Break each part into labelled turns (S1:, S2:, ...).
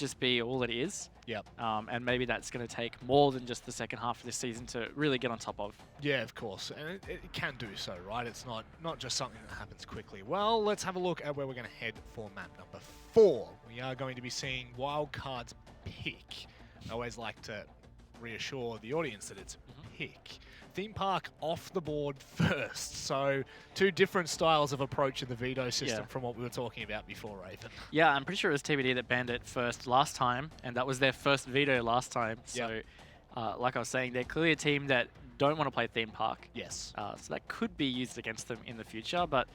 S1: just be all it is.
S2: Yep.
S1: And maybe that's going to take more than just the second half of this season to really get on top of.
S2: Yeah, of course, and it can do so, right? It's not just something that happens quickly. Well, let's have a look at where we're going to head for map number 4. We are going to be seeing Wildcard's pick. I always like to reassure the audience that it's pick. Theme park off the board first. So 2 different styles of approach in the veto system from what we were talking about before, Raven.
S1: Yeah, I'm pretty sure it was TBD that banned it first last time, and that was their first veto last time. So, like I was saying, they're clearly a team that don't want to play theme park.
S2: Yes.
S1: So that could be used against them in the future. But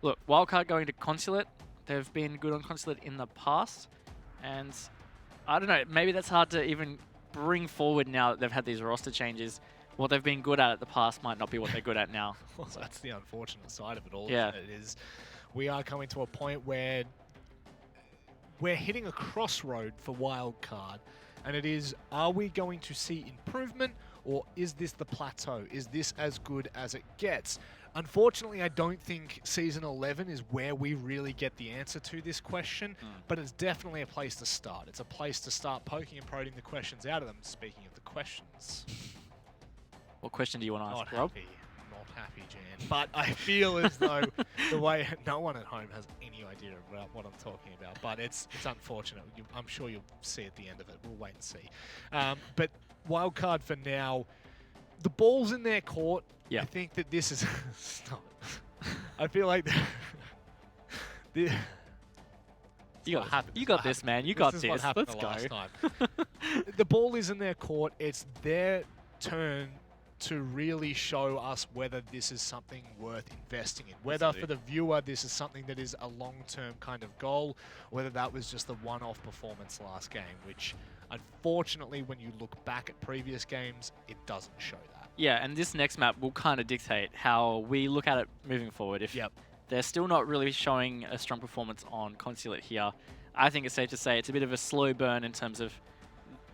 S1: look, Wildcard going to Consulate. They've been good on Consulate in the past, and I don't know, maybe that's hard to even bring forward now that they've had these roster changes. What they've been good at the past might not be what they're good at now.
S2: Well, that's the unfortunate side of it all.
S1: Yeah.
S2: It is, we are coming to a point where we're hitting a crossroad for Wildcard, and it is, are we going to see improvement, or is this the plateau? Is this as good as it gets? Unfortunately, I don't think Season 11 is where we really get the answer to this question, but it's definitely a place to start. It's a place to start poking and prodding the questions out of them. Speaking of the questions.
S1: What question do you want to ask, Rob?
S2: Not happy, Jan. But I feel as though the way no one at home has any idea about what I'm talking about. But it's unfortunate. I'm sure you'll see at the end of it. We'll wait and see. But Wildcard for now, the ball's in their court.
S1: Yeah.
S2: I think that this is... Stop. I feel like... You
S1: got this, man. You got this. Let's go.
S2: Time. The ball is in their court. It's their turn to really show us whether this is something worth investing in. Whether for the viewer this is something that is a long-term kind of goal, whether that was just a one-off performance last game, which unfortunately when you look back at previous games, it doesn't show that.
S1: Yeah, and this next map will kind of dictate how we look at it moving forward. If they're still not really showing a strong performance on Consulate here, I think it's safe to say it's a bit of a slow burn in terms of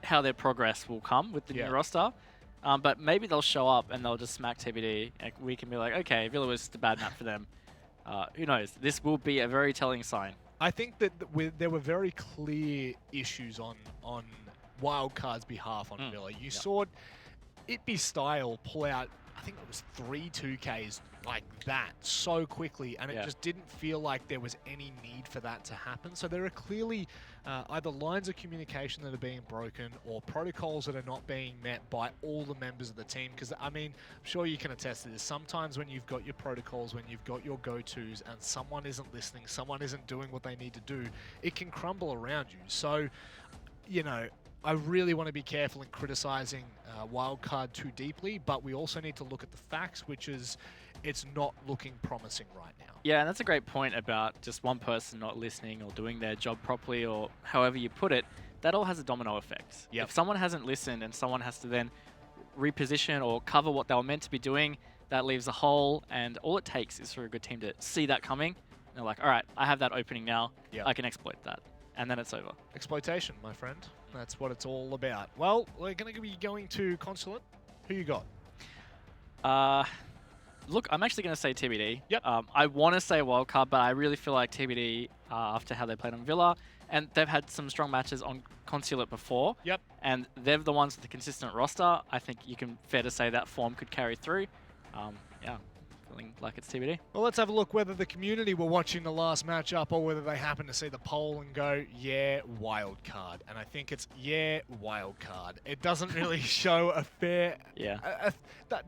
S1: how their progress will come with the new roster. But maybe they'll show up and they'll just smack TBD, and we can be like, okay, Villa was just a bad map for them. Who knows? This will be a very telling sign.
S2: I think that there were very clear issues on Wildcard's behalf on Villa. You saw IBeStyle pull out, I think it was 3 2Ks like that so quickly, and it just didn't feel like there was any need for that to happen. So there are clearly either lines of communication that are being broken or protocols that are not being met by all the members of the team. Because, I mean, I'm sure you can attest to this. Sometimes when you've got your protocols, when you've got your go-tos, and someone isn't listening, someone isn't doing what they need to do, it can crumble around you. So, you know, I really want to be careful in criticizing Wildcard too deeply, but we also need to look at the facts, which is it's not looking promising right now.
S1: Yeah, and that's a great point about just one person not listening or doing their job properly, or however you put it. That all has a domino effect. If someone hasn't listened and someone has to then reposition or cover what they were meant to be doing, that leaves a hole, and all it takes is for a good team to see that coming. And they're like, all right, I have that opening now. I can exploit that. And then it's over.
S2: Exploitation, my friend. That's what it's all about. Well, we're going to be going to Consulate. Who you got?
S1: Look, I'm actually going to say TBD.
S2: Yep.
S1: I want to say Wildcard, but I really feel like TBD after how they played on Villa. And they've had some strong matches on Consulate before.
S2: Yep.
S1: And they're the ones with the consistent roster. I think you can fair to say that form could carry through. Yeah, feeling like it's TBD.
S2: Well, let's have a look whether the community were watching the last matchup or whether they happen to see the poll and go, yeah, Wildcard. And I think it's, yeah, Wildcard. It doesn't really show a fair...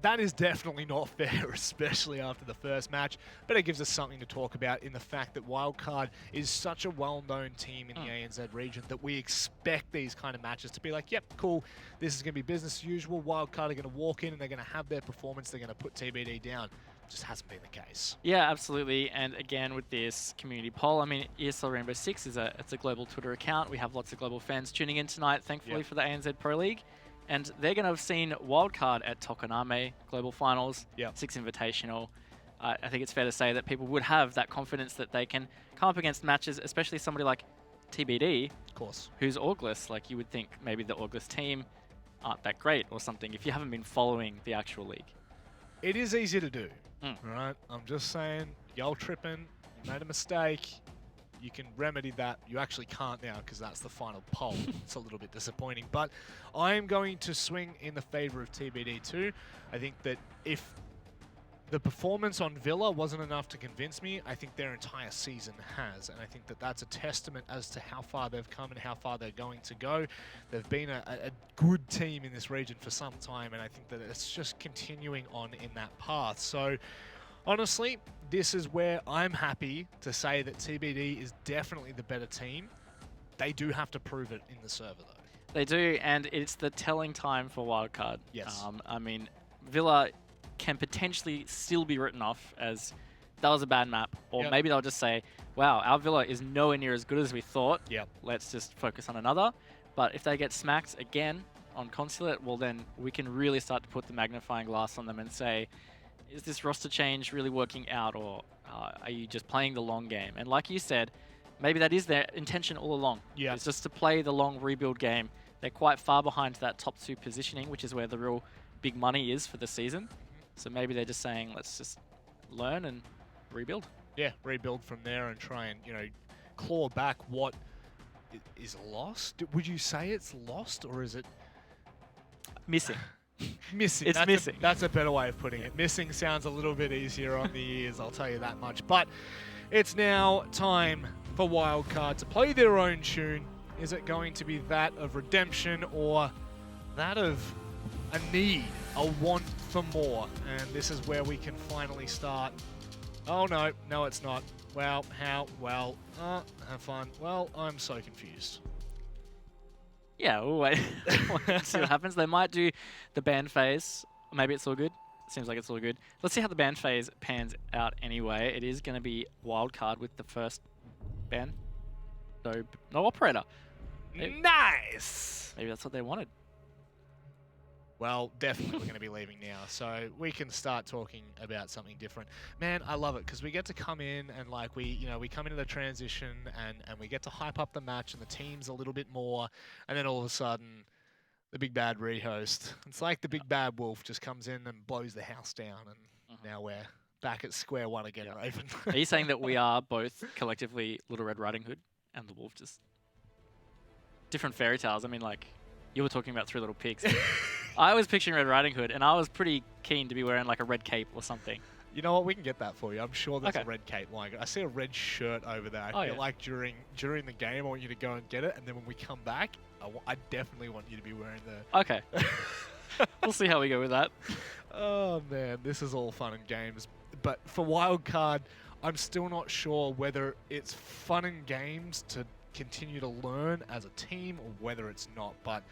S2: That is definitely not fair, especially after the first match. But it gives us something to talk about in the fact that Wildcard is such a well-known team in the ANZ region that we expect these kind of matches to be like, yep, cool, this is going to be business as usual. Wildcard are going to walk in and they're going to have their performance. They're going to put TBD down. Just hasn't been the case.
S1: Yeah, absolutely. And again, with this community poll, I mean, ESL Rainbow Six is it's a global Twitter account. We have lots of global fans tuning in tonight, thankfully, for the ANZ Pro League. And they're going to have seen Wildcard at Tokoname Global Finals, 6 Invitational. I think it's fair to say that people would have that confidence that they can come up against matches, especially somebody like TBD,
S2: of course,
S1: who's Orgless. Like, you would think maybe the Orgless team aren't that great or something if you haven't been following the actual league.
S2: It is easy to do, right? I'm just saying, y'all tripping, you made a mistake, you can remedy that. You actually can't now because that's the final poll. It's a little bit disappointing. But I am going to swing in the favor of TBD too. I think that if the performance on Villa wasn't enough to convince me, I think their entire season has. And I think that that's a testament as to how far they've come and how far they're going to go. They've been a good team in this region for some time, and I think that it's just continuing on in that path. So honestly, this is where I'm happy to say that TBD is definitely the better team. They do have to prove it in the server, though.
S1: They do, and it's the telling time for Wildcard.
S2: Yes.
S1: I mean, Villa can potentially still be written off as that was a bad map, or maybe they'll just say, wow, our Villa is nowhere near as good as we thought. Let's just focus on another. But if they get smacked again on Consulate, well, then we can really start to put the magnifying glass on them and say, is this roster change really working out, or are you just playing the long game? And like you said, maybe that is their intention all along. It's just to play the long rebuild game. They're quite far behind that top 2 positioning, which is where the real big money is for the season. So maybe they're just saying, let's just learn and rebuild.
S2: Yeah, rebuild from there and try and, claw back what is lost. Would you say it's lost, or is it
S1: missing?
S2: Missing.
S1: It's missing.
S2: That's a better way of putting it. Missing sounds a little bit easier on the ears, I'll tell you that much. But it's now time for Wildcard to play their own tune. Is it going to be that of redemption or that of a need, a want for more? And this is where we can finally start. Oh no, it's not. Well, how? Well, have fun. Well, I'm so confused.
S1: Yeah, we'll wait. Let's see what happens. They might do the ban phase. Maybe it's all good. Seems like it's all good. Let's see how the ban phase pans out anyway. It is going to be Wildcard with the first ban. No operator.
S2: Nice!
S1: Maybe that's what they wanted.
S2: Well, definitely we're going to be leaving now, so we can start talking about something different. Man, I love it because we get to come in and we come into the transition and we get to hype up the match and the teams a little bit more, and then all of a sudden, the big bad rehost. It's like the big bad wolf just comes in and blows the house down, and now we're back at square one again, Raven.
S1: Are you saying that we are both collectively Little Red Riding Hood and the wolf, just different fairy tales? I mean, like, you were talking about Three Little Pigs. I was picturing Red Riding Hood, and I was pretty keen to be wearing like a red cape or something.
S2: You know what? We can get that for you. I'm sure there's a red cape like it. I see a red shirt over there. I feel like during the game, I want you to go and get it, and then when we come back, I definitely want you to be wearing the...
S1: Okay. We'll see how we go with that.
S2: Oh, man. This is all fun and games. But for Wildcard, I'm still not sure whether it's fun and games to continue to learn as a team or whether it's not. But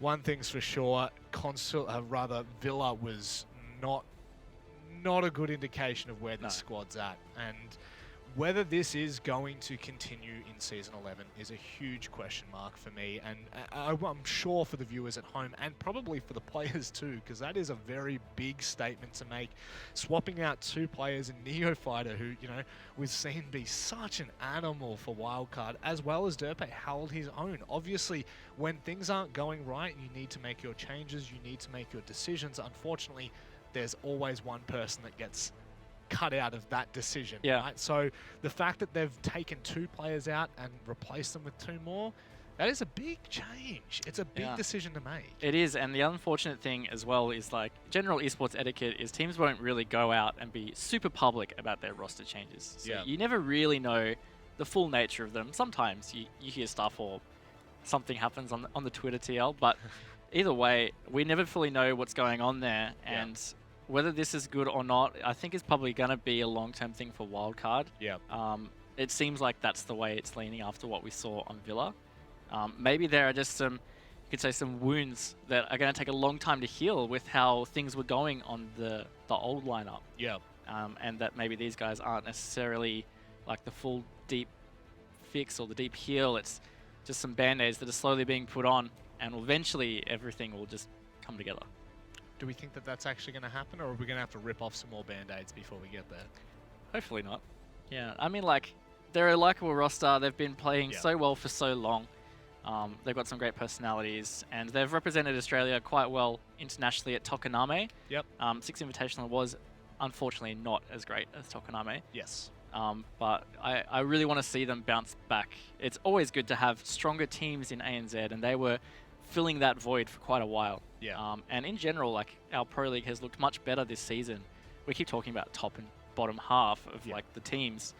S2: one thing's for sure, Villa was not a good indication of where this squad's at. And whether this is going to continue in Season 11 is a huge question mark for me, and I'm sure for the viewers at home, and probably for the players too, because that is a very big statement to make. Swapping out 2 players in Neophyter, who, we've seen be such an animal for Wildcard, as well as Derpe held his own. Obviously, when things aren't going right, you need to make your changes, you need to make your decisions. Unfortunately, there's always one person that gets cut out of that decision, right? So the fact that they've taken 2 players out and replaced them with 2 more, that is a big change. It's a big decision to make.
S1: It is, and the unfortunate thing as well is, like, general esports etiquette is teams won't really go out and be super public about their roster changes. So you never really know the full nature of them. Sometimes you hear stuff or something happens on the Twitter TL, but either way, we never fully know what's going on there, and whether this is good or not, I think it's probably going to be a long-term thing for Wildcard. It seems like that's the way it's leaning after what we saw on Villa. Maybe there are just some, you could say, some wounds that are going to take a long time to heal with how things were going on the old lineup. And that maybe these guys aren't necessarily like the full deep fix or the deep heal. It's just some band-aids that are slowly being put on, and eventually everything will just come together.
S2: Do we think that that's actually going to happen, or are we going to have to rip off some more band-aids before we get there?
S1: Hopefully not. Yeah, I mean, like, they're a likable roster. They've been playing so well for so long. They've got some great personalities, and they've represented Australia quite well internationally at Tokaname. Six Invitational was unfortunately not as great as Tokaname. But I really want to see them bounce back. It's always good to have stronger teams in ANZ, and they were filling that void for quite a while.
S2: Yeah.
S1: And in general, like, our Pro League has looked much better this season. We keep talking about top and bottom half of like the teams,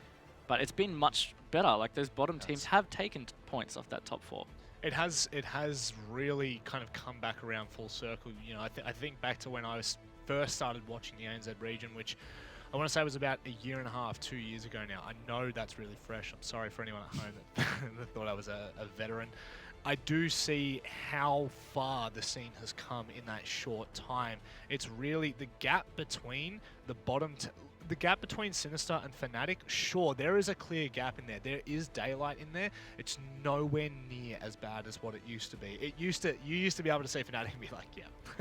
S1: but it's been much better. Like, those bottom teams have taken points off that top 4.
S2: It has really kind of come back around full circle. You know, I think back to when I first started watching the ANZ region, which I want to say was about a year and a half, 2 years ago now. I know that's really fresh. I'm sorry for anyone at home that thought I was a veteran. I do see how far the scene has come in that short time. It's really the gap between the the gap between Sinister and Fnatic. Sure, there is a clear gap in there. There is daylight in there. It's nowhere near as bad as what it used to be. You used to be able to say Fnatic and be like,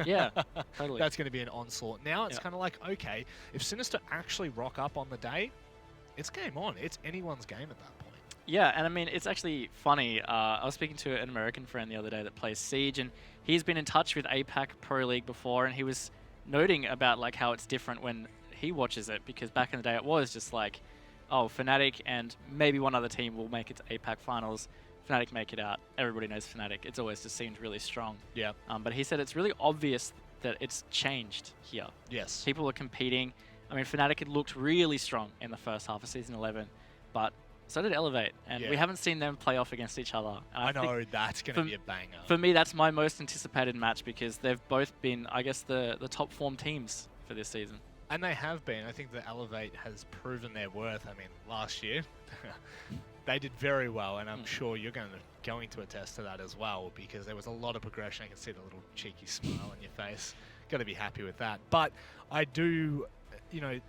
S1: Yeah, totally.
S2: That's going to be an onslaught. Now it's kind of like, okay, if Sinister actually rock up on the day, it's game on. It's anyone's game at that point.
S1: Yeah, and I mean, it's actually funny. I was speaking to an American friend the other day that plays Siege, and he's been in touch with APAC Pro League before, and he was noting about like how it's different when he watches it, because back in the day it was just like, oh, Fnatic and maybe one other team will make it to APAC finals. Fnatic make it out. Everybody knows Fnatic. It's always just seemed really strong.
S2: Yeah.
S1: But he said it's really obvious that it's changed here.
S2: Yes.
S1: People are competing. I mean, Fnatic had looked really strong in the first half of Season 11, but so did Elevate, and we haven't seen them play off against each other.
S2: I know that's going to be a banger.
S1: For me, that's my most anticipated match, because they've both been, I guess, the top form teams for this season.
S2: And they have been. I think the Elevate has proven their worth. I mean, last year, they did very well, and I'm sure you're going to attest to that as well, because there was a lot of progression. I can see the little cheeky smile on your face. Got to be happy with that. But I do, you know,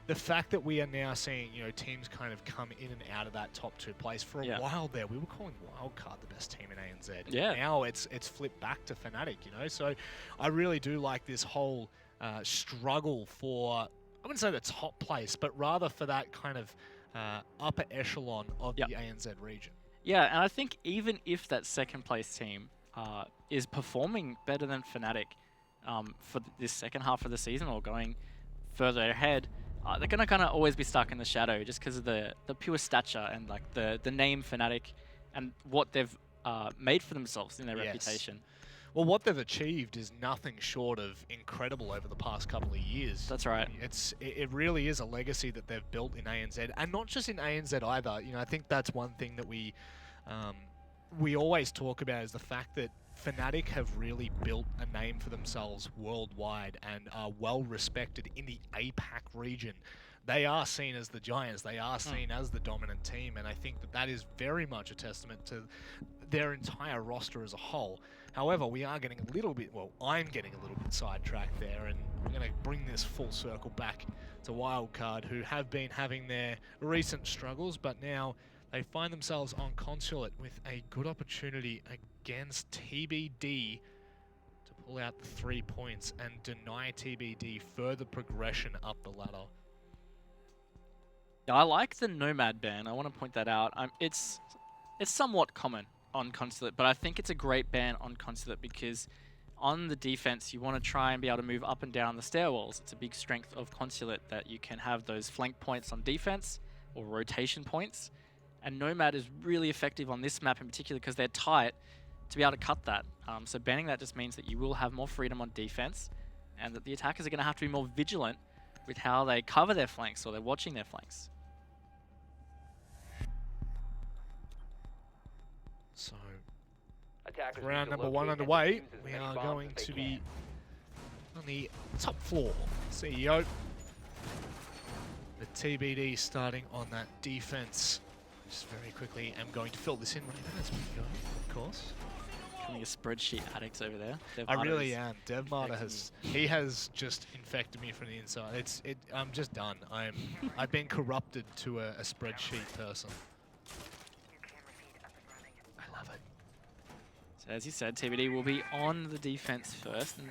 S2: the fact that we are now seeing, you know, teams kind of come in and out of that top 2 place. For a while there, we were calling Wildcard the best team in ANZ.
S1: Yeah.
S2: Now it's flipped back to Fnatic, you know. So I really do like this whole struggle for, I wouldn't say the top place, but rather for that kind of upper echelon of the ANZ region.
S1: Yeah, and I think even if that second place team is performing better than Fnatic for this second half of the season, or going further ahead, they're going to kind of always be stuck in the shadow, just because of the pure stature and like the name Fnatic and what they've made for themselves in their reputation.
S2: Well, what they've achieved is nothing short of incredible over the past couple of years.
S1: That's right.
S2: It really is a legacy that they've built in ANZ, and not just in ANZ either. You know, I think that's one thing that we always talk about, is the fact that Fnatic have really built a name for themselves worldwide and are well respected in the APAC region. They are seen as the giants. They are seen as the dominant team, and I think that is very much a testament to their entire roster as a whole. However, we are getting a little bit, well, I'm getting a little bit sidetracked there, and I'm going to bring this full circle back to Wildcard, who have been having their recent struggles, but now they find themselves on Consulate with a good opportunity against TBD to pull out the 3 points and deny TBD further progression up the ladder.
S1: Yeah, I like the Nomad ban. I want to point that out. It's somewhat common on Consulate, but I think it's a great ban on Consulate, because on the defense, you want to try and be able to move up and down the stairwells. It's a big strength of Consulate that you can have those flank points on defense, or rotation points. And Nomad is really effective on this map in particular, because they're tight, to be able to cut that. So banning that just means that you will have more freedom on defense, and that the attackers are going to have to be more vigilant with how they cover their flanks, or they're watching their flanks.
S2: So, round number 1 underway. We are going to be on the top floor. CEO. The TBD starting on that defense. Just very quickly, I'm going to fill this in right as we go, of course.
S1: Becoming a spreadsheet addict over there.
S2: I really am. DevMarter has just infected me from the inside. I'm just done. I've been corrupted to a spreadsheet person. I love it.
S1: So as you said, TBD will be on the defense first. And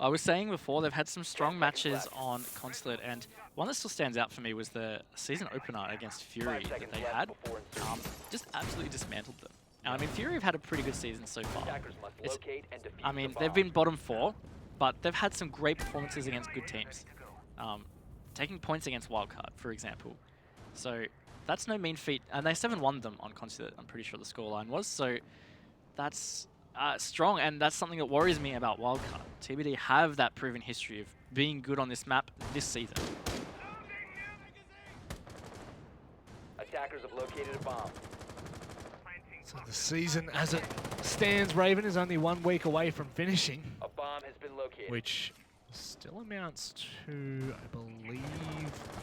S1: I was saying before, they've had some strong matches on Consulate, and one that still stands out for me was the season opener against Fury that they had. Just absolutely dismantled them. And I mean, Fury have had a pretty good season so far. I mean, they've been bottom 4, but they've had some great performances against good teams. Taking points against Wildcard, for example. So that's no mean feat. And they 7-1 them on Consulate, I'm pretty sure the scoreline was. So that's strong, and that's something that worries me about Wildcard. TBD have that proven history of being good on this map this season.
S3: Attackers have located a bomb.
S2: So the season as it stands, Raven, is only 1 week away from finishing.
S3: A bomb has been located.
S2: Which still amounts to, I believe,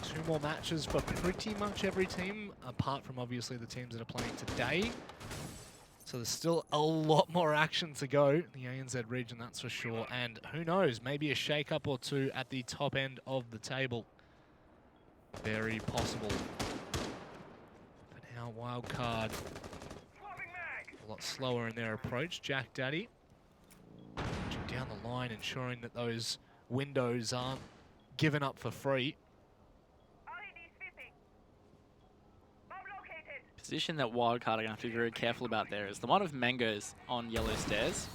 S2: 2 more matches for pretty much every team, apart from obviously the teams that are playing today. So there's still a lot more action to go in the ANZ region, that's for sure. And who knows, maybe a shake-up or 2 at the top end of the table. Very possible. But now Wildcard, a lot slower in their approach. Jack Daddy down the line, ensuring that those windows aren't given up for free.
S1: Position that Wildcard are going to have to be very careful about there is the one of Mangoes on yellow stairs.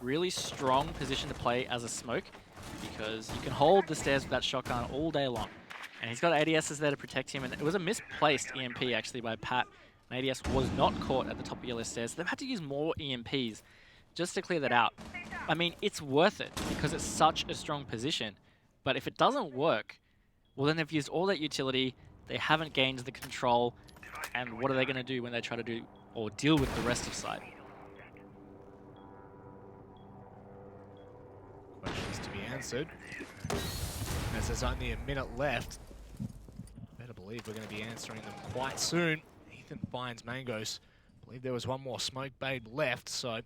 S1: Really strong position to play as a smoke, because you can hold the stairs with that shotgun all day long. And he's got ADSs there to protect him, and it was a misplaced EMP actually by Pat. And ADS was not caught at the top of yellow stairs. They've had to use more EMPs just to clear that out. I mean, it's worth it because it's such a strong position. But if it doesn't work, well then they've used all that utility, they haven't gained the control, and what are they going to do when they try to do or deal with the rest of side?
S2: Questions to be answered. As there's only a minute left, better believe we're going to be answering them quite soon. Ethan finds Mangoes. I believe there was 1 more smoke babe left, so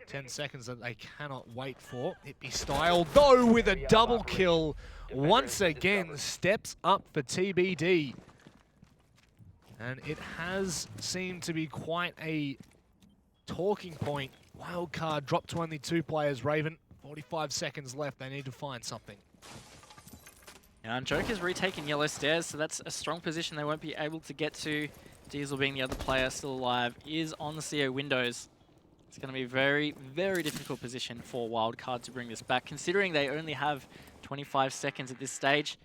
S2: 10 seconds that they cannot wait for. IBeStyle, though, with a double kill. Once again, steps up for TBD. And it has seemed to be quite a talking point. Wildcard dropped to only 2 players, Raven. 45 seconds left, they need to find something.
S1: And Joker's retaken yellow stairs, so that's a strong position they won't be able to get to. Diesel, being the other player still alive, is on the CO windows. It's going to be a very, very difficult position for Wildcard to bring this back, considering they only have 25 seconds at this stage.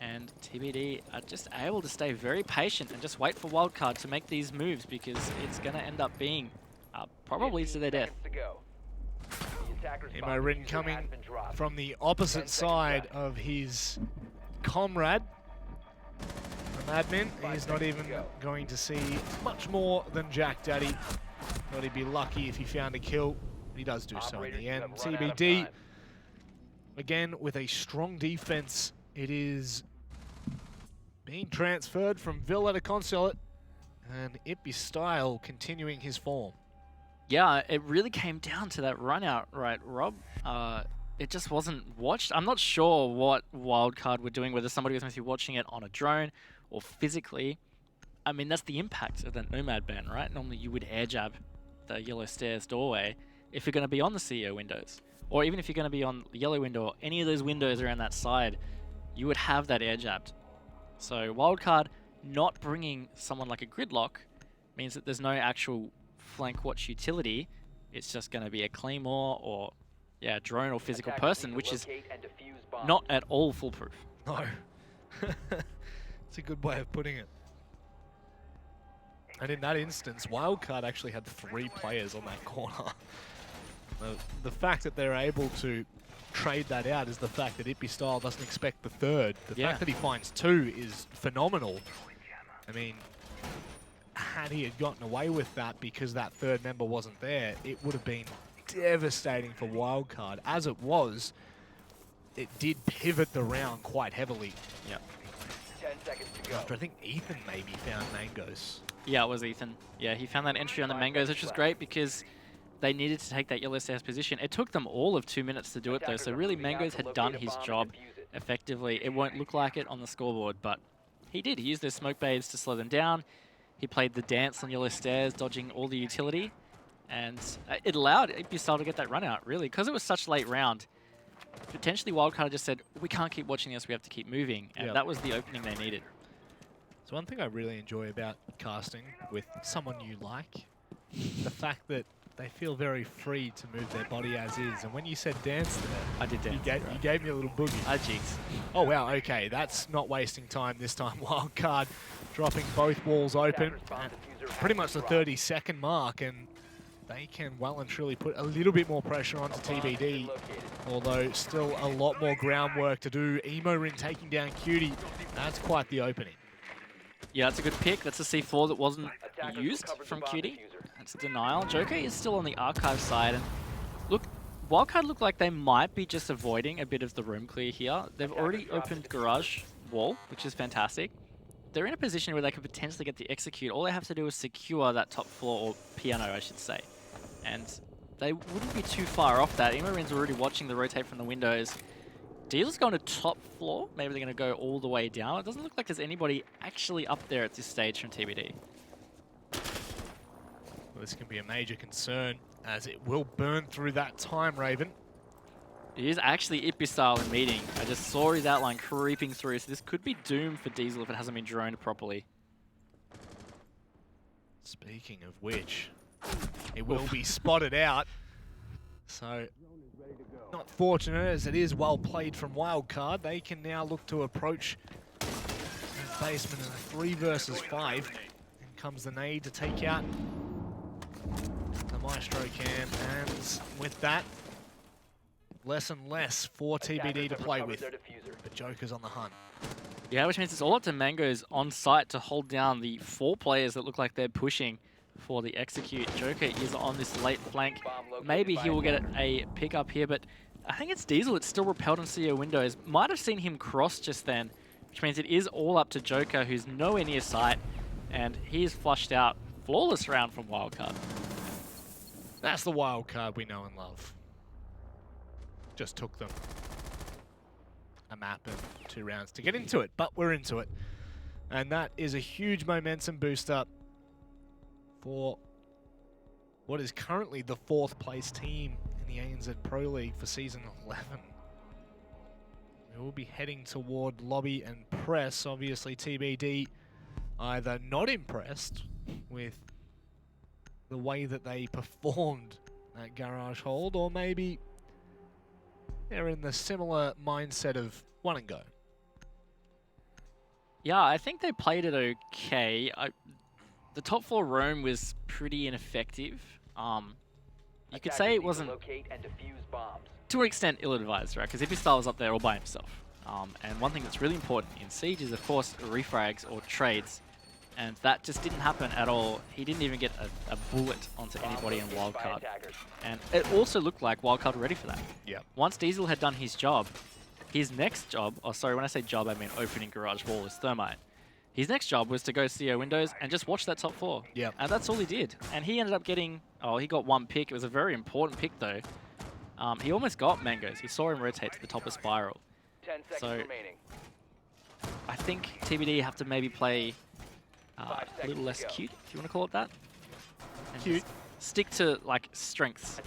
S1: And TBD are just able to stay very patient and just wait for Wildcard to make these moves, because it's going to end up being probably to their death.
S2: Emo Rin coming from the opposite side of his comrade. The Madman, he's not even going to see much more than Jack Daddy. Thought he'd be lucky if he found a kill. He does do so in the end. TBD, again, with a strong defense. It is being transferred from Villa to Consulate, and IBeStyle continuing his form.
S1: Yeah, it really came down to that run out, right, Rob? It just wasn't watched. I'm not sure what Wildcard were doing, whether somebody was meant to be watching it on a drone or physically. I mean, that's the impact of that Nomad ban, right? Normally you would air jab the yellow stairs doorway if you're going to be on the CEO windows. Or even if you're going to be on the yellow window or any of those windows around that side, you would have that air jabbed. So Wildcard not bringing someone like a Gridlock means that there's no actual flank watch utility. It's just going to be a Claymore or drone or physical person, which is not at all foolproof.
S2: No. It's a good way of putting it. And in that instance, Wildcard actually had 3 players on that corner. The fact that they're able to trade that out is the fact that IBeStyle doesn't expect the 3rd. The fact that he finds 2 is phenomenal. I mean, had he had gotten away with that because that 3rd member wasn't there, it would have been devastating for Wildcard. As it was, it did pivot the round quite heavily.
S1: Yeah.
S3: 10 seconds to go.
S2: After I think Ethan maybe found Mangoes.
S1: Yeah, it was Ethan. Yeah, he found that entry on the Mangoes, which was great because they needed to take that yellow stairs position. It took them all of 2 minutes to do it though, so really Mangoes had done his job effectively. It won't look like it on the scoreboard, but he did. He used those smoke babes to slow them down. He played the dance on yellow stairs, dodging all the utility, and it allowed IBeStyle to get that run out, really, because it was such a late round. Potentially Wildcard just said, we can't keep watching this, we have to keep moving, and that was the opening they needed.
S2: So one thing I really enjoy about casting with someone you like, the fact that they feel very free to move their body as is. And when you said dance there,
S1: I did dance.
S2: you gave me a little boogie.
S1: I jigs.
S2: Oh, wow, okay. That's not wasting time this time. Wildcard dropping both walls open at pretty much the 30-second mark. And they can well and truly put a little bit more pressure onto TBD. Although still a lot more groundwork to do. Emo Ring taking down Cutie. That's quite the opening.
S1: Yeah, that's a good pick. That's a C4 that wasn't used from Cutie. That's a denial. Joker is still on the archive side. And look, Wildcard look like they might be just avoiding a bit of the room clear here. They've already opened garage wall, which is fantastic. They're in a position where they could potentially get the execute. All they have to do is secure that top floor, or piano, I should say. And they wouldn't be too far off that. Imorin's already watching the rotate from the windows. Diesel's going to top floor. Maybe they're going to go all the way down. It doesn't look like there's anybody actually up there at this stage from TBD.
S2: Well, this can be a major concern, as it will burn through that time, Raven.
S1: It is actually IBeStyle in meeting. I just saw his outline creeping through, so this could be doomed for Diesel if it hasn't been droned properly.
S2: Speaking of which, it will be spotted out. So, not fortunate as it is well played from Wildcard. They can now look to approach that basement in a 3 versus 5. And comes the nade to take out the Maestro cam. And with that, less and less for TBD to play with. But Joker's on the hunt.
S1: Yeah, which means it's all up to Mangoes on site to hold down the 4 players that look like they're pushing for the execute. Joker is on this late flank. Maybe he will get a pick up here, but I think it's Diesel that's still repelled on CEO windows. Might have seen him cross just then, which means it is all up to Joker, who's nowhere near sight, and he is flushed out. Flawless round from Wildcard.
S2: That's the Wildcard we know and love. Just took them a map and 2 rounds to get into it, but we're into it. And that is a huge momentum booster for what is currently the 4th place team in the ANZ Pro League for Season 11. We will be heading toward lobby and press. Obviously, TBD either not impressed with the way that they performed that garage hold, or maybe they're in the similar mindset of 1 and go.
S1: Yeah, I think they played it okay. The top 4 roam was pretty ineffective. You could say it wasn't, to an extent, ill-advised, right? Because IBeStyle was up there all by himself. And one thing that's really important in Siege is, of course, refrags or trades. And that just didn't happen at all. He didn't even get a bullet onto anybody in Wildcard. And it also looked like Wildcard were ready for that.
S2: Yeah.
S1: Once Diesel had done his job, his next job, oh sorry, when I say job, I mean opening garage wall, is Thermite. His next job was to go CO windows and just watch that top floor.
S2: Yeah.
S1: And that's all he did. And he ended up getting, he got 1 pick. It was a very important pick though. He almost got Mangoes. He saw him rotate to the top of Spiral.
S3: 10 seconds remaining.
S1: I think TBD have to maybe play a little less cute, if you want to call it that. And
S2: Cute.
S1: Stick to like strengths.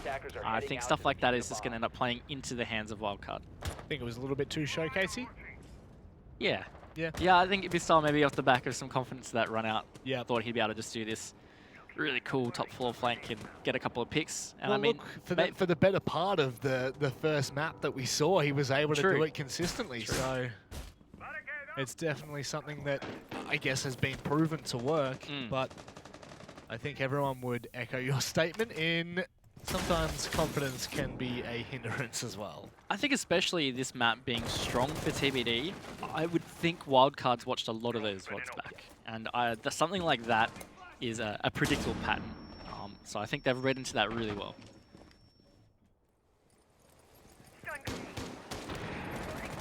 S1: I
S3: heading
S1: think
S3: out
S1: stuff
S3: to
S1: like that
S3: defuse
S1: is
S3: the
S1: just going to end up playing into the hands of Wildcard.
S2: I think it was a little bit too showcasey.
S1: Yeah.
S2: Yeah.
S1: Yeah, I think IBeStyle maybe off the back of some confidence that run out.
S2: Yeah.
S1: Thought he'd be able to just do this really cool top floor flank and get a couple of picks. And
S2: Well,
S1: I mean,
S2: look, for the better part of the first map that we saw, he was able to do it consistently.
S1: True.
S2: So it's definitely something that I guess has been proven to work. But I think everyone would echo your statement in sometimes confidence can be a hindrance as well.
S1: I think especially this map being strong for TBD, I would think Wildcard's watched a lot of those VODs back. And something like that is a predictable pattern. So I think they've read into that really well.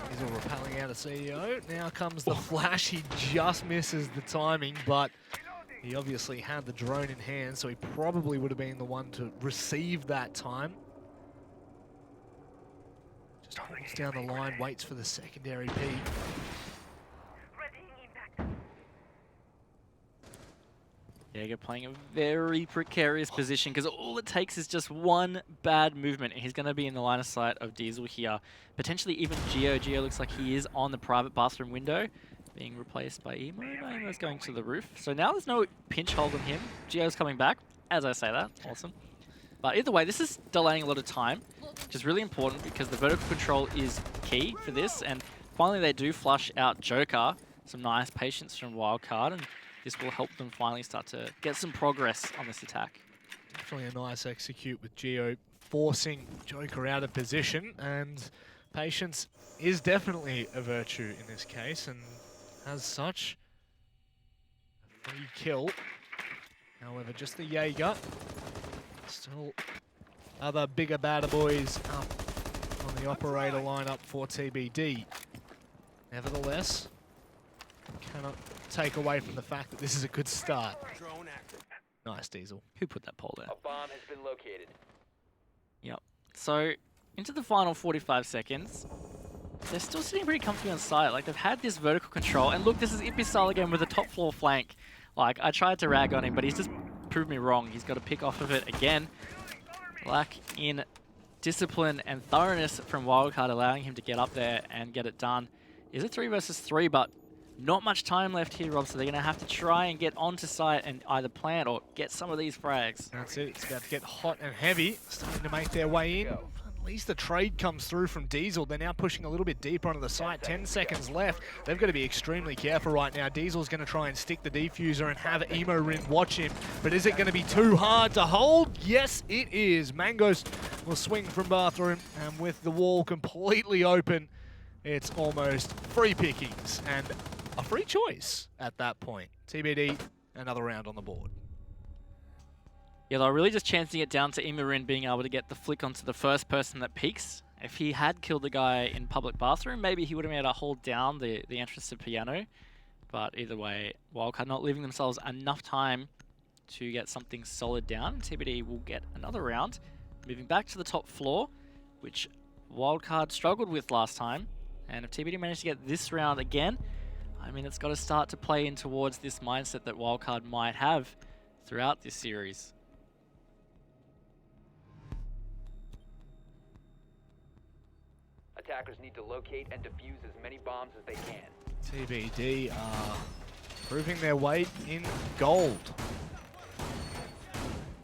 S2: He's all repelling out of CEO. Now comes the flash. He just misses the timing, but he obviously had the drone in hand, so he probably would have been the one to receive that time. Just holds down the line, waits for the secondary peek.
S1: Jaeger playing a very precarious position because all it takes is just one bad movement and he's going to be in the line of sight of Diesel here. Potentially even Geo. Geo looks like he is on the private bathroom window, being replaced by Emo. Emo's going to the roof. So now there's no pinch hold on him. Geo's coming back, as I say that. Awesome. But either way, this is delaying a lot of time, which is really important because the vertical control is key for this. And finally, they do flush out Joker. Some nice patience from Wildcard, and this will help them finally start to get some progress on this attack.
S2: Definitely a nice execute with Geo forcing Joker out of position, and patience is definitely a virtue in this case, and as such, a free kill. However, just the Jaeger. Still other bigger, badder boys up on the operator lineup for TBD. Nevertheless, cannot take away from the fact that this is a good start. Nice, Diesel.
S1: Who put that pole there?
S3: A bomb has been located.
S1: Yep. So, into the final 45 seconds, they're still sitting pretty comfy on site. Like, they've had this vertical control. And look, this is IBeStyle again with a top floor flank. Like, I tried to rag on him, but he's just proved me wrong. He's got to pick off of it again. Lack in discipline and thoroughness from Wildcard, allowing him to get up there and get it done. Is it 3 versus 3, but not much time left here, Rob, so they're going to have to try and get onto site and either plant or get some of these frags.
S2: That's it. It's about to get hot and heavy, starting to make their way in. At least the trade comes through from Diesel. They're now pushing a little bit deeper onto the site. 10 seconds left. They've got to be extremely careful right now. Diesel's going to try and stick the defuser and have Emo-Rin watch him. But is it going to be too hard to hold? Yes, it is. Mangos will swing from bathroom, and with the wall completely open, it's almost free pickings and a free choice at that point. TBD, another round on the board.
S1: Yeah, they're really just chancing it down to Emo-Rin being able to get the flick onto the first person that peeks. If he had killed the guy in public bathroom, maybe he would have been able to hold down the entrance to Piano. But either way, Wildcard not leaving themselves enough time to get something solid down. TBD will get another round. Moving back to the top floor, which Wildcard struggled with last time. And if TBD managed to get this round again, I mean, it's got to start to play in towards this mindset that Wildcard might have throughout this series.
S3: Attackers need to locate and defuse as many bombs as they can.
S2: TBD are proving their weight in gold.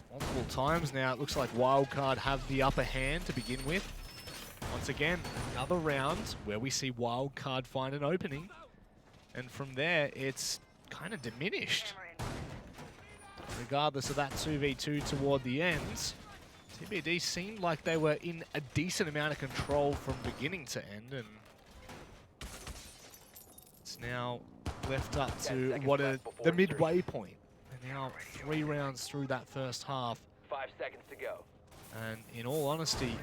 S2: Multiple times now, it looks like Wildcard have the upper hand to begin with. Once again, another round where we see Wildcard find an opening. And from there, it's kind of diminished. Regardless of that 2v2 toward the ends, TBD seemed like they were in a decent amount of control from beginning to end, and it's now left up to the midway point. They're now 3 rounds through that first half.
S3: 5 seconds to go.
S2: And in all honesty,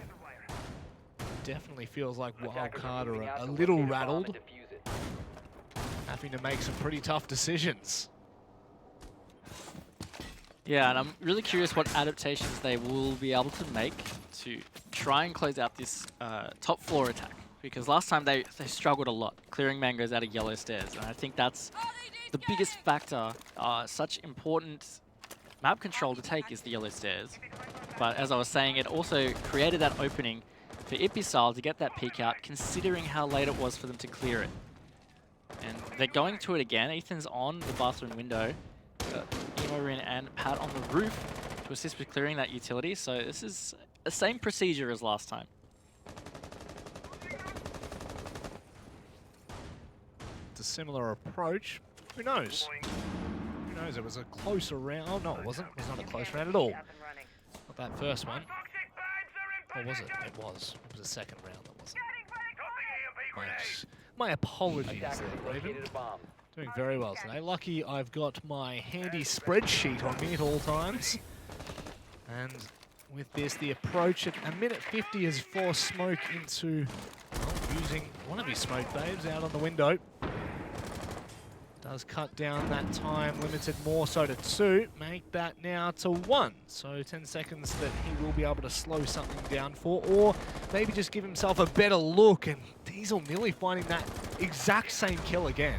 S2: it definitely feels like Wildcard are a little rattled, having to make some pretty tough decisions.
S1: Yeah, and I'm really curious what adaptations they will be able to make to try and close out this top floor attack. Because last time they struggled a lot, clearing Mangoes out of yellow stairs. And I think that's the biggest factor. Such important map control to take is the yellow stairs. But as I was saying, it also created that opening for IBeStyle to get that peek out, considering how late it was for them to clear it. And they're going to it again. Ethan's on the bathroom window. Emo-Rin and Pat on the roof to assist with clearing that utility. So this is the same procedure as last time.
S2: It's a similar approach. Who knows? Who knows? It was a closer round. Oh, no, it wasn't. It was not a close round at all. Not that first one. Or was it? It was. It was a second round. That wasn't. My apologies there, Raven. Doing very well today. Lucky I've got my handy spreadsheet on me at all times. And with this, the approach at a minute 50 has forced Smoke into using one of his smoke babes out on the window. Does cut down that time, limited more so to 2. Make that now to 1. So 10 seconds that he will be able to slow something down for, or maybe just give himself a better look. And Diesel nearly finding that exact same kill again.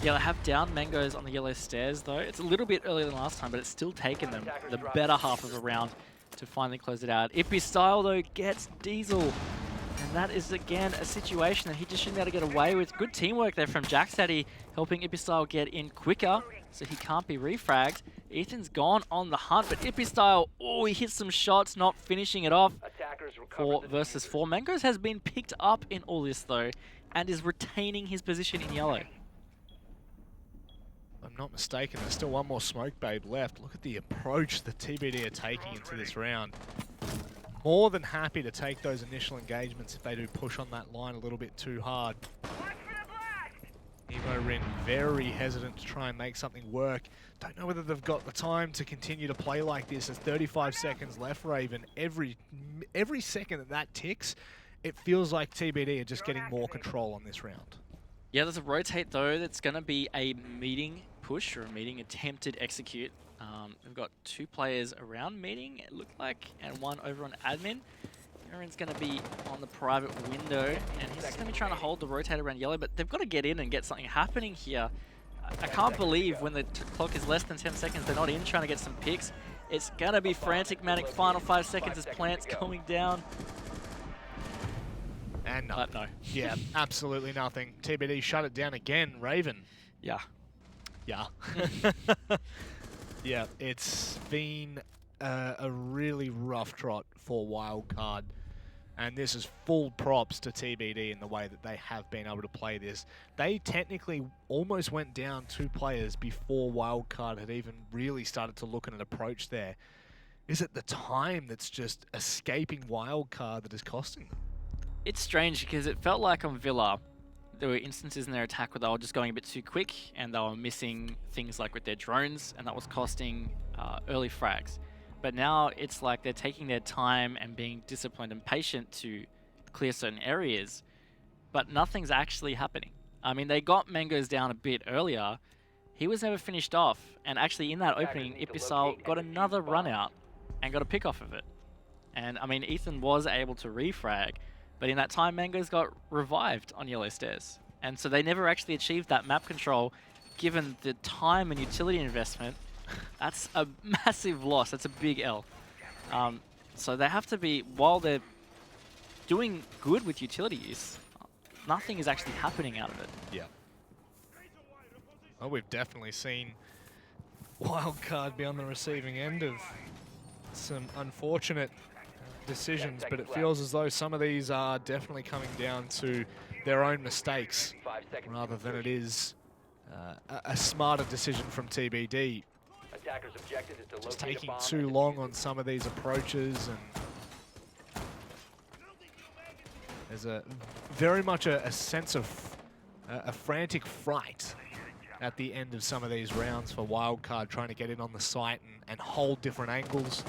S1: Yeah, they have down Mangoes on the yellow stairs, though. It's a little bit earlier than last time, but it's still taken them the better half of a round to finally close it out. IBeStyle, though, gets Diesel. And that is, again, a situation that he just shouldn't be able to get away with. Good teamwork there from Jacksaddy, helping IBeStyle get in quicker. so he can't be refragged. Ethan's gone on the hunt, but IBeStyle, oh, he hits some shots, not finishing it off.
S3: Attackers
S1: 4 versus 4. Mangoes has been picked up in all this though, and is retaining his position in yellow.
S2: If I'm not mistaken, there's still one more smoke babe left. Look at the approach the TBD are taking into this round. More than happy to take those initial engagements if they do push on that line a little bit too hard. Rin very hesitant to try and make something work. Don't know whether they've got the time to continue to play like this. There's 35 seconds left, Raven. Every second that ticks, it feels like TBD are just getting more control on this round.
S1: Yeah, there's a rotate though. That's going to be a meeting push or a meeting attempted execute. We've got 2 players around meeting, it looked like, and 1 over on admin. Aaron's going to be on the private window, and he's going to be trying to hold the rotate around yellow, but they've got to get in and get something happening here. I can't believe when the clock is less than 10 seconds, they're not in trying to get some picks. It's going to be frantic, manic final 5 seconds as plants going down.
S2: And
S1: But no.
S2: Yeah, absolutely nothing. TBD shut it down again, Raven.
S1: Yeah.
S2: Yeah. Yeah, it's been a really rough trot for Wildcard. And this is full props to TBD in the way that they have been able to play this. They technically almost went down 2 players before Wildcard had even really started to look at an approach there. Is it the time that's just escaping Wildcard that is costing them?
S1: It's strange because it felt like on Villa, there were instances in their attack where they were just going a bit too quick and they were missing things like with their drones, and that was costing early frags. But now it's like they're taking their time and being disciplined and patient to clear certain areas, but nothing's actually happening. I mean, they got Mangoes down a bit earlier. He was never finished off, and actually in that opening, IBeStyle got another run out and got a pick off of it. And I mean, Ethan was able to refrag, but in that time, Mangoes got revived on yellow stairs. And so they never actually achieved that map control, given the time and utility investment. That's a massive loss. That's a big L. So they have to be, while they're doing good with utility use, nothing is actually happening out of it.
S2: Yeah. Well, we've definitely seen Wildcard be on the receiving end of some unfortunate decisions, but it feels as though some of these are definitely coming down to their own mistakes rather than it is a smarter decision from TBD.
S3: Attacker's objective is to
S2: Just
S3: locate a
S2: taking
S3: bomb
S2: too
S3: and
S2: long
S3: defuse
S2: on
S3: it.
S2: some of these approaches, and there's a very much a sense of a frantic fright at the end of some of these rounds for Wildcard, trying to get in on the site and hold different angles.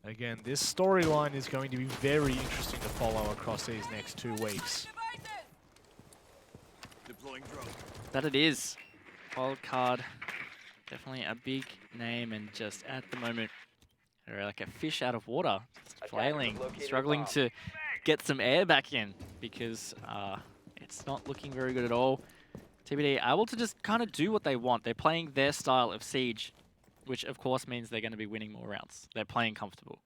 S2: Again, this storyline is going to be very interesting to follow across these next 2 weeks.
S1: That it is. Wildcard, definitely a big name, and just at the moment, they're like a fish out of water, just flailing, struggling to get some air back in because it's not looking very good at all. TBD able to just kind of do what they want. They're playing their style of Siege, which of course means they're going to be winning more rounds. They're playing comfortable.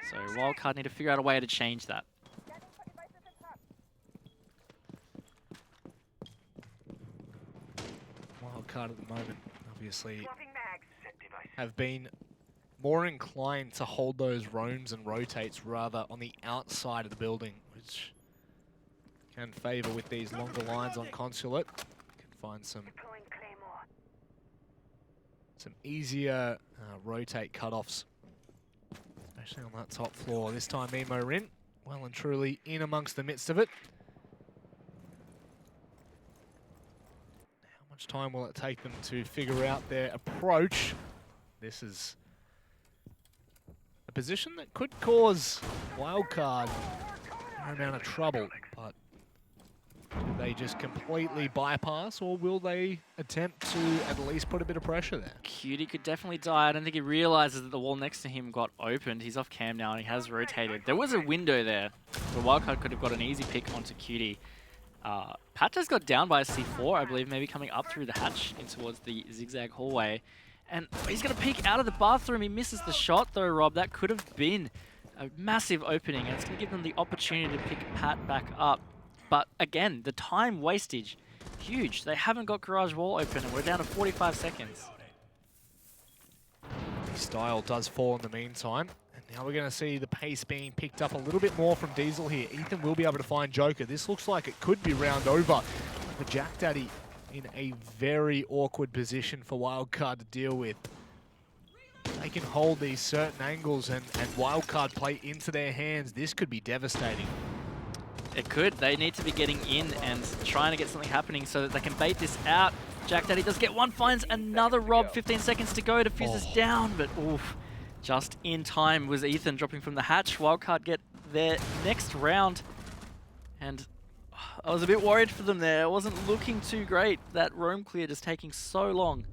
S1: So Wildcard need to figure out a way to change that.
S2: Wildcard at the moment, obviously, have been more inclined to hold those roams and rotates rather on the outside of the building, which can favour with these longer lines on Consulate. Can find some easier rotate cutoffs, especially on that top floor. This time IBeStyle well and truly in amongst the midst of it. How much time will it take them to figure out their approach? This is a position that could cause Wildcard a amount of trouble, but do they just completely bypass, or will they attempt to at least put a bit of pressure there?
S1: Cutie could definitely die. I don't think he realizes that the wall next to him got opened. He's off cam now and he has rotated. There was a window there where Wildcard could have got an easy pick onto Cutie. Pat just got down by a C4, I believe, maybe coming up through the hatch in towards the zigzag hallway. And he's going to peek out of the bathroom. He misses the shot though, Rob. That could have been a massive opening, and it's going to give them the opportunity to pick Pat back up. But again, the time wastage huge. They haven't got garage wall open, and we're down to 45 seconds.
S2: Style does fall in the meantime. And now we're going to see the pace being picked up a little bit more from Diesel here. Ethan will be able to find Joker. This looks like it could be round over. But Jack Daddy in a very awkward position for Wildcard to deal with. They can hold these certain angles and Wildcard play into their hands. This could be devastating.
S1: It could. They need to be getting in and trying to get something happening so that they can bait this out. Jack Daddy does get one, finds another rob. 15 seconds to go to fuse this down, but oof, just in time was Ethan dropping from the hatch. Wildcard get their next round, and I was a bit worried for them there. It wasn't looking too great. That roam clear just taking so long.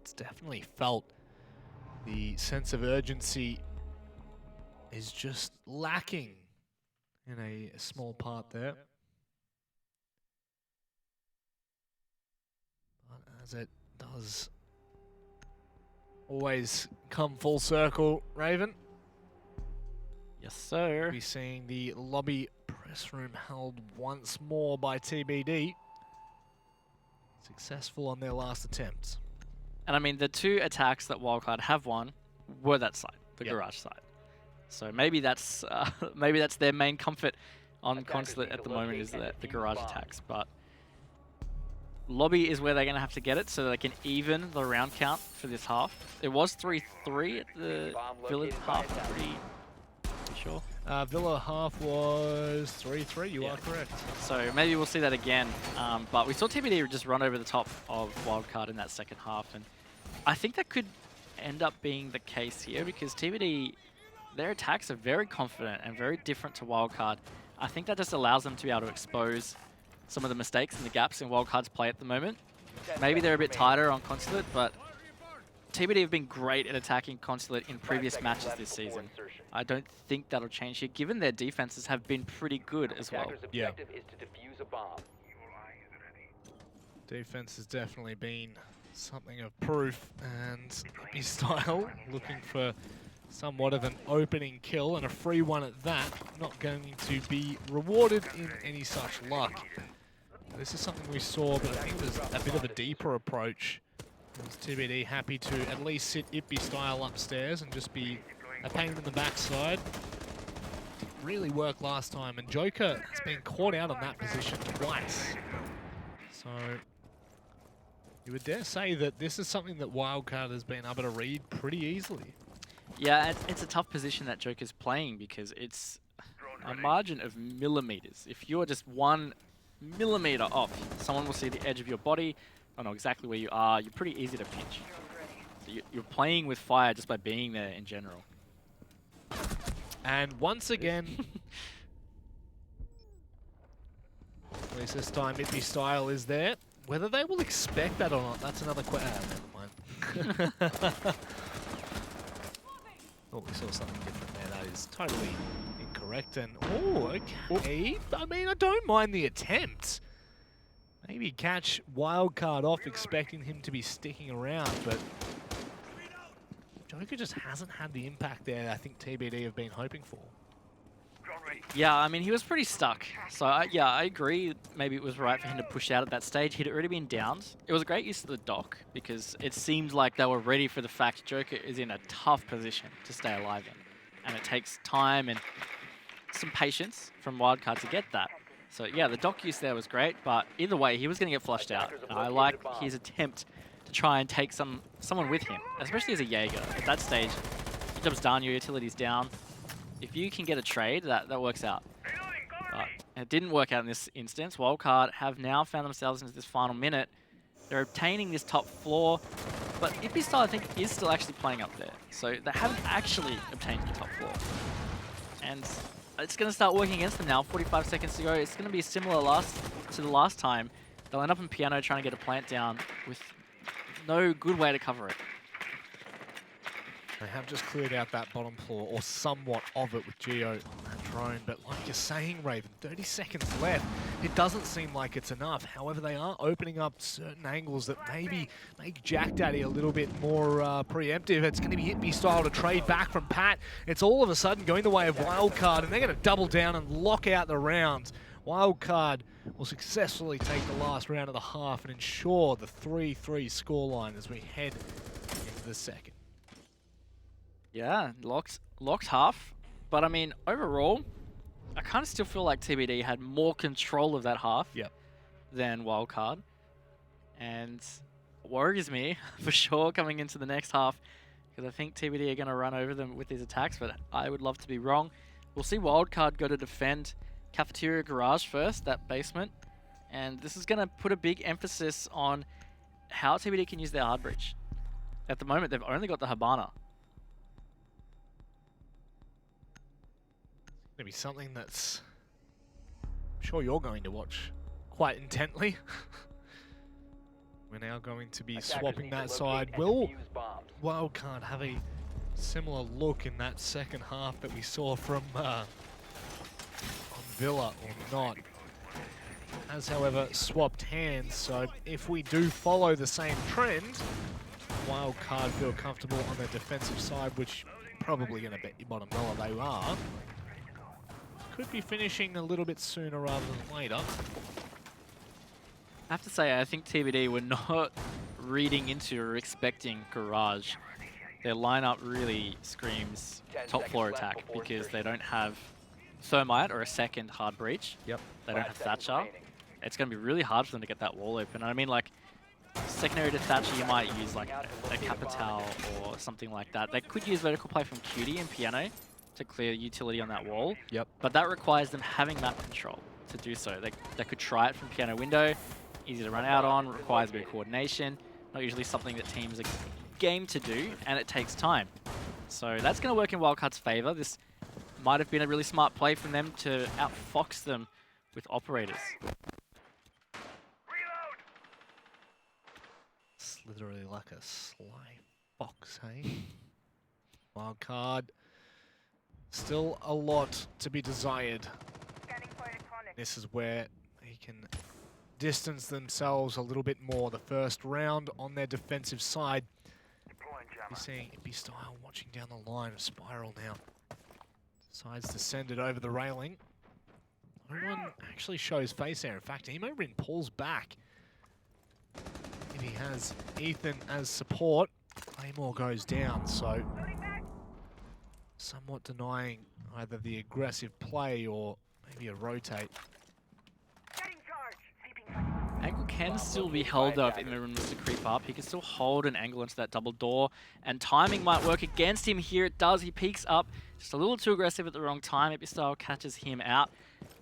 S2: It's definitely felt the sense of urgency is just lacking in a small part there. But as it does always come full circle, Raven.
S1: Yes, sir.
S2: We're seeing the lobby press room held once more by TBD. Successful on their last attempts.
S1: And I mean, the two attacks that Wildcard have won were that side, the garage side. So maybe that's their main comfort on Consulate at the moment is the garage attacks. But lobby is where they're going to have to get it so they can even the round count for this half. It was 3-3 at the Villa half, pretty sure.
S2: Villa half was 3-3, you are correct.
S1: So maybe we'll see that again. But we saw TBD just run over the top of Wildcard in that second half. And I think that could end up being the case here because TBD, their attacks are very confident and very different to Wildcard. I think that just allows them to be able to expose some of the mistakes and the gaps in Wildcard's play at the moment. Maybe they're a bit tighter on Consulate, but TBD have been great at attacking Consulate in previous matches this season. I don't think that'll change here, given their defenses have been pretty good as well.
S2: Yeah. Defense has definitely been something of proof, and IBeStyle looking for somewhat of an opening kill and a free one at that. Not going to be rewarded in any such luck. This is something we saw, but I think it was a bit of a deeper approach. Was TBD happy to at least sit IBeStyle upstairs and just be a pain in the backside. Didn't really work last time, and Joker has been caught out on that position twice. So you would dare say that this is something that Wildcard has been able to read pretty easily.
S1: Yeah, it's a tough position that Joker's playing because it's a margin of millimeters. If you're just 1 millimeter off, someone will see the edge of your body. I know exactly where you are. You're pretty easy to pinch. So you're playing with fire just by being there in general.
S2: And once again, at least this time IBeStyle is there. Whether they will expect that or not, that's another question. Never mind. Oh, we saw something different there. That is totally incorrect. And oh, okay. I mean, I don't mind the attempt. Maybe catch Wildcard off, expecting him to be sticking around, but Joker just hasn't had the impact there I think TBD have been hoping for.
S1: Yeah, I mean, he was pretty stuck. So, yeah, I agree. Maybe it was right for him to push out at that stage. He'd already been downed. It was a great use of the dock because it seemed like they were ready for the fact Joker is in a tough position to stay alive in. And it takes time and some patience from Wildcard to get that. So, yeah, the dock use there was great, but either way, he was going to get flushed out. And I like his attempt to try and take someone with him, especially as a Jaeger. At that stage, your job's done, your utility's down. If you can get a trade, that works out. But it didn't work out in this instance. Wildcard have now found themselves into this final minute. They're obtaining this top floor, but IBeStyle, I think, is still actually playing up there. So they haven't actually obtained the top floor. And it's going to start working against them now. 45 seconds to go. It's going to be similar to the last time. They'll end up in piano trying to get a plant down with no good way to cover it.
S2: They have just cleared out that bottom floor, or somewhat of it, with Geo on that drone, but like you're saying, Raven, 30 seconds left. It doesn't seem like it's enough. However, they are opening up certain angles that maybe make Jack Daddy a little bit more preemptive. It's going to be IBeStyle to trade back from Pat. It's all of a sudden going the way of Wildcard, and they're going to double down and lock out the rounds. Wildcard will successfully take the last round of the half and ensure the 3-3 scoreline as we head into the second.
S1: Yeah, locked half. But I mean, overall, I kind of still feel like TBD had more control of that half than Wildcard. And worries me for sure coming into the next half, because I think TBD are going to run over them with these attacks, but I would love to be wrong. We'll see Wildcard go to defend Cafeteria Garage first, that basement. And this is going to put a big emphasis on how TBD can use their hard breach. At the moment, they've only got the Habana.
S2: Maybe something that's, I'm sure you're going to watch quite intently. We're now going to be swapping that side. Will Wildcard have a similar look in that second half that we saw from on Villa or not? Has, however, swapped hands, so if we do follow the same trend, Wildcard feel comfortable on their defensive side, which probably going to bet your bottom dollar they are. Could be finishing a little bit sooner rather than later.
S1: I have to say, I think TBD were not reading into or expecting Garage. Their lineup really screams top floor attack because they don't have Thermite or a second hard breach.
S2: Yep.
S1: They don't have Thatcher. It's going to be really hard for them to get that wall open. And I mean, like, secondary to Thatcher, you might use like a Capital or something like that. They could use vertical play from Cutie and Piano to clear utility on that wall.
S2: Yep.
S1: But that requires them having map control to do so. They could try it from Piano window, easy to run out on, requires a bit of coordination, not usually something that teams are game to do, and it takes time. So that's going to work in Wildcard's favor. This might have been a really smart play from them to outfox them with operators.
S2: It's literally like a sly fox, hey? Wildcard. Still a lot to be desired. This is where they can distance themselves a little bit more. The first round on their defensive side. You're seeing IBeStyle watching down the line of Spiral now. Decides to send it over the railing. No one actually shows face there. In fact, Emorin pulls back. And he has Ethan as support. Claymore goes down, so somewhat denying either the aggressive play or maybe a rotate.
S1: Angle can still be held though if Imran was to creep up. He can still hold an angle into that double door, and timing might work against him here. It does. He peeks up just a little too aggressive at the wrong time. IBeStyle catches him out.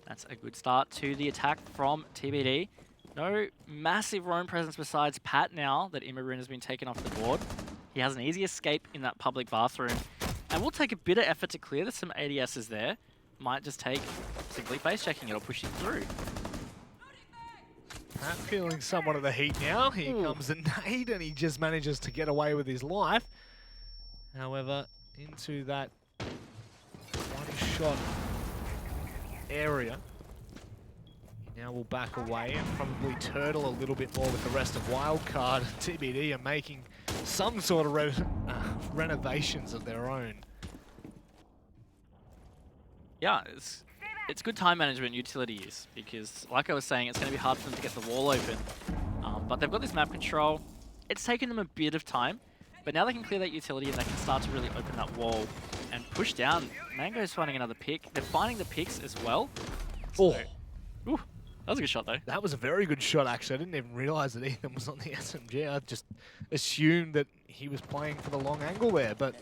S1: That's a good start to the attack from TBD. No massive roam presence besides Pat now that Imran has been taken off the board. He has an easy escape in that public bathroom. And we'll take a bit of effort to clear. There's some ADSs there. Might just take simply face checking it or pushing through.
S2: Pat feeling somewhat of the heat now. Here comes the nade and he just manages to get away with his life. However, into that one-shot area. He now will back away and probably turtle a little bit more with the rest of Wildcard. TBD are making some sort of renovations of their own.
S1: Yeah, it's good time management, utility use, because like I was saying, it's going to be hard for them to get the wall open. But they've got this map control. It's taken them a bit of time, but now they can clear that utility and they can start to really open that wall and push down. Mango's finding another pick. They're finding the picks as well. So, ooh, that was a good shot though.
S2: That was a very good shot actually. I didn't even realize that Ethan was on the SMG. I just assumed that he was playing for the long angle there, but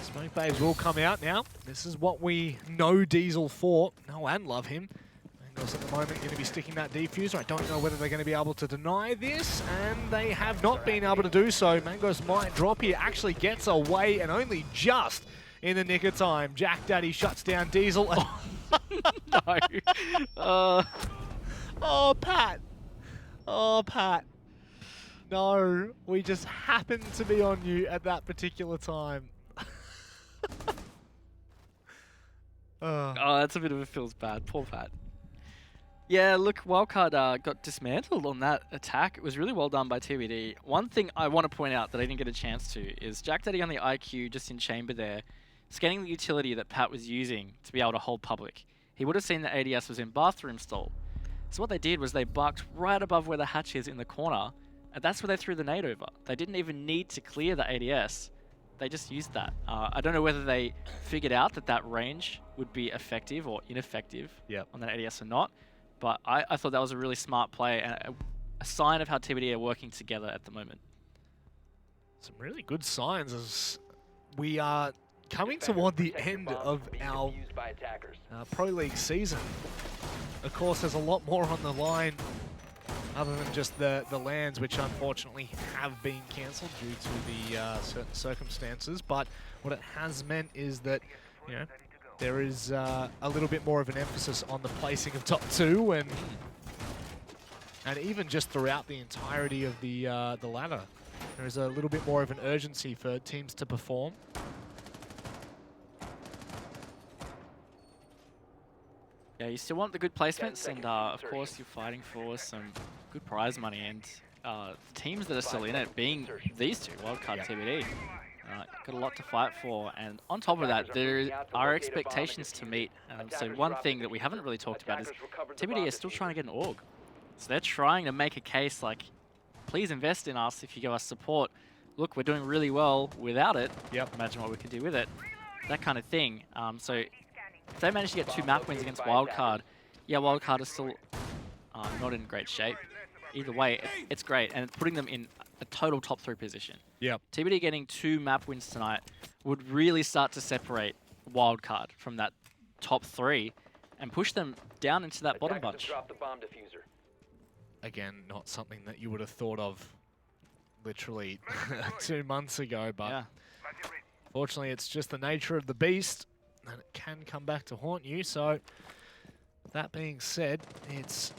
S2: Smoke Babes will come out now. This is what we know Diesel for. Know and love him. Mango's at the moment going to be sticking that defuser. I don't know whether they're going to be able to deny this, and they have not been able to do so. Mango's might drop here, actually gets away, and only just in the nick of time. Jack Daddy shuts down Diesel.
S1: No.
S2: Oh, Pat. Oh, Pat. No, we just happened to be on you at that particular time.
S1: Oh, that's a bit of a feels bad. Poor Pat. Yeah, look, Wildcard got dismantled on that attack. It was really well done by TBD. One thing I want to point out that I didn't get a chance to is Jack Daddy on the IQ just in chamber there, scanning the utility that Pat was using to be able to hold public. He would have seen the ADS was in bathroom stall. So what they did was they barked right above where the hatch is in the corner, and that's where they threw the nade over. They didn't even need to clear the ADS. They just used that. I don't know whether they figured out that that range would be effective or ineffective on that ADS or not, but I thought that was a really smart play and a sign of how TBD are working together at the moment.
S2: Some really good signs as we are coming toward the end of our Pro League season. Of course, there's a lot more on the line other than just the lands, which unfortunately have been cancelled due to the certain circumstances. But what it has meant is that, you know, there is a little bit more of an emphasis on the placing of top 2, and even just throughout the entirety of the ladder, there is a little bit more of an urgency for teams to perform.
S1: Yeah, you still want the good placements, and of course you're fighting for some good prize money, and the teams that are still in it, being these two, Wildcard TBD, got a lot to fight for, and on top of that, there are expectations to meet. So one thing that we haven't really talked about is TBD is still trying to get an org. So they're trying to make a case like, please invest in us if you give us support. Look, we're doing really well without it. Imagine what we could do with it. That kind of thing. So if they manage to get 2 map wins against Wildcard, yeah, Wildcard is still not in great shape. Either way, it's great, and it's putting them in a total top 3 position. TBD getting 2 map wins tonight would really start to separate Wildcard from that top 3 and push them down into that bottom bunch.
S2: Again, not something that you would have thought of literally 2 months ago, but fortunately it's just the nature of the beast, and it can come back to haunt you. So that being said, it's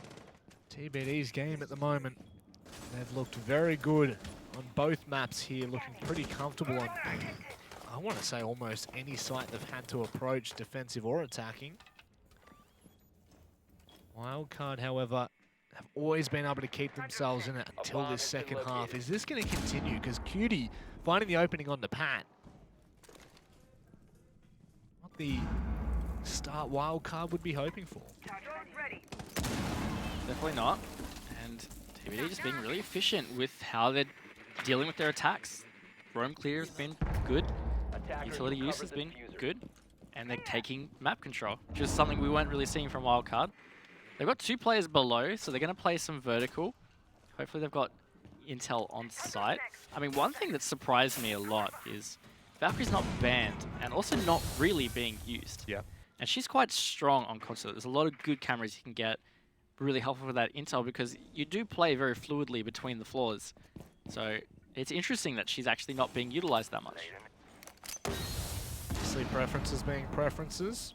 S2: TBD's game at the moment. They've looked very good on both maps here, looking pretty comfortable on, I want to say, almost any site they've had to approach, defensive or attacking. Wildcard, however, have always been able to keep themselves in it until this second half. Is this going to continue? Because Cutie finding the opening on the Pat. What the start Wildcard would be hoping for.
S1: Definitely not. And TBD just being really efficient with how they're dealing with their attacks. Roam clear has been good. Utility use has been good. And they're taking map control, which is something we weren't really seeing from Wildcard. They've got 2 players below, so they're going to play some vertical. Hopefully they've got intel on site. I mean, one thing that surprised me a lot is Valkyrie's not banned and also not really being used. And she's quite strong on Consulate. There's a lot of good cameras you can get. Really helpful for that intel because you do play very fluidly between the floors. So it's interesting that she's actually not being utilized that much.
S2: Obviously preferences being preferences.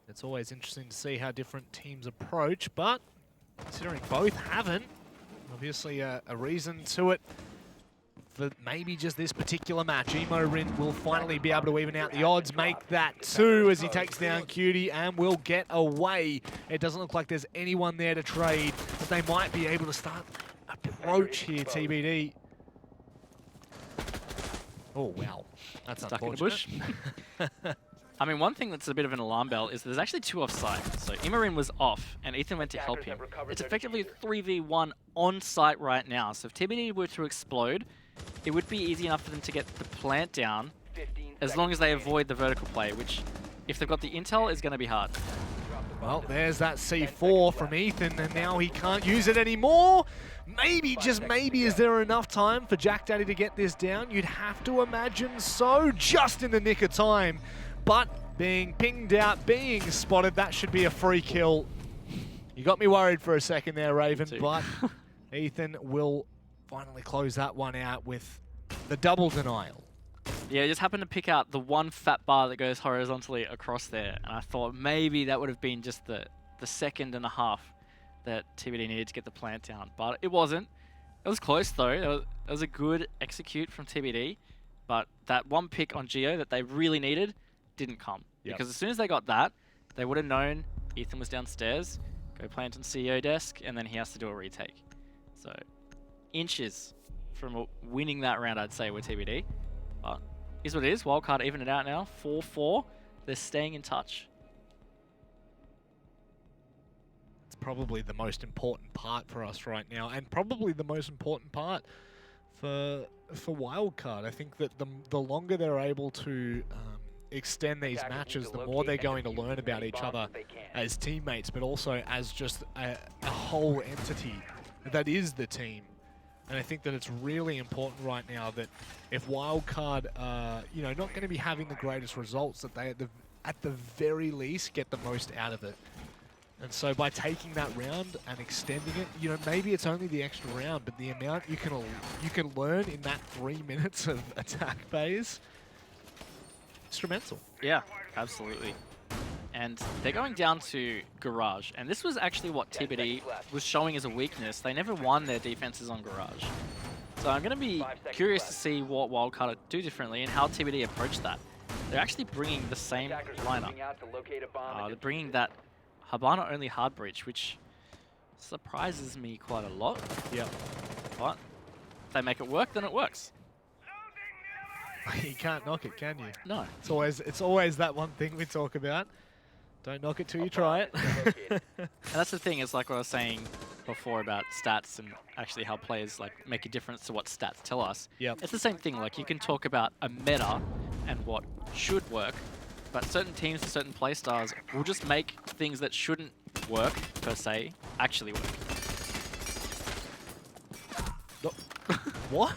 S2: It's always interesting to see how different teams approach, but considering both haven't, obviously a reason to it for maybe just this particular match. Emo Rin will finally be able to even out the odds, make that 2 as he takes down Cutie and will get away. It doesn't look like there's anyone there to trade, but they might be able to start approach here, TBD. Oh, wow. That's
S1: stuck in the
S2: unfortunate.
S1: bush. I mean, one thing that's a bit of an alarm bell is there's actually 2 offsite. So Imarin was off, and Ethan went to help him. It's effectively 3v1 on site right now. So if TBD were to explode, it would be easy enough for them to get the plant down as long as they avoid the vertical play, which, if they've got the intel, is going to be hard.
S2: Well, there's that C4 from Ethan, and now he can't use it anymore. Maybe, just maybe, is there enough time for Jack Daddy to get this down? You'd have to imagine so, just in the nick of time. But being pinged out, being spotted, that should be a free kill. You got me worried for a second there, Raven, but Ethan will finally close that one out with the double denial.
S1: Yeah, I just happened to pick out the one fat bar that goes horizontally across there, and I thought maybe that would have been just the second and a half that TBD needed to get the plant down, but it wasn't. It was close though. It was a good execute from TBD, but that one pick on Geo that they really needed didn't come.
S2: Yep.
S1: Because as soon as they got that, they would have known Ethan was downstairs, go plant on CEO desk, and then he has to do a retake. So, inches from winning that round, I'd say, with TBD. But is what it is. Wildcard even it out now. 4-4. They're staying in touch.
S2: It's probably the most important part for us right now, and probably the most important part for Wildcard. I think that the longer they're able to extend these matches, the more they're going to learn about each other as teammates, but also as just a whole entity that is the team. And I think that it's really important right now that if Wildcard are, you know, not going to be having the greatest results, that they at the very least get the most out of it. And so by taking that round and extending it, you know, maybe it's only the extra round, but the amount you can learn in that 3 minutes of attack phase, instrumental.
S1: Yeah, absolutely. And they're going down to Garage. And this was actually what TBD was showing as a weakness. They never won their defenses on Garage. So I'm going to be curious to see what Wildcard do differently and how TBD approach that. They're actually bringing the same lineup. They're bringing that Habana only hard breach, which surprises me quite a lot.
S2: Yep.
S1: But if they make it work, then it works.
S2: You can't knock it, can you?
S1: No.
S2: It's always that one thing we talk about. Don't knock it till you try it.
S1: And that's the thing, is like what I was saying before about stats and actually how players like make a difference to what stats tell us.
S2: Yep.
S1: It's the same thing, like you can talk about a meta and what should work, but certain teams and certain playstyles will just make things that shouldn't work, per se, actually work.
S2: No. What?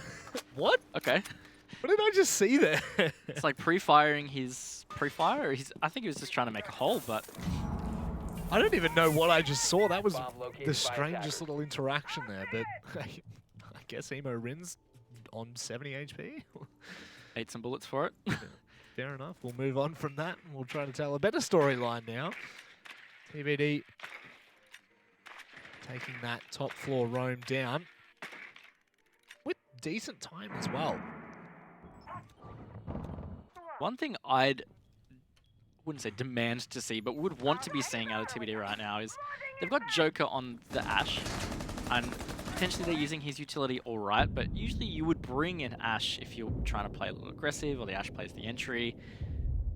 S2: What?
S1: Okay.
S2: What did I just see there?
S1: It's like pre-firing his pre-fire. I think he was just trying to make a hole, but
S2: I don't even know what I just saw. That was the strangest little interaction there, but I guess Emo Rin's on 70 HP.
S1: ate some bullets for it.
S2: Yeah, fair enough. We'll move on from that, and we'll try to tell a better storyline now. TBD taking that top floor roam down with decent time as well.
S1: One thing wouldn't say demand to see, but would want to be seeing out of TBD right now is they've got Joker on the Ashe, and potentially they're using his utility all right, but usually you would bring an Ashe if you're trying to play a little aggressive, or the Ashe plays the entry,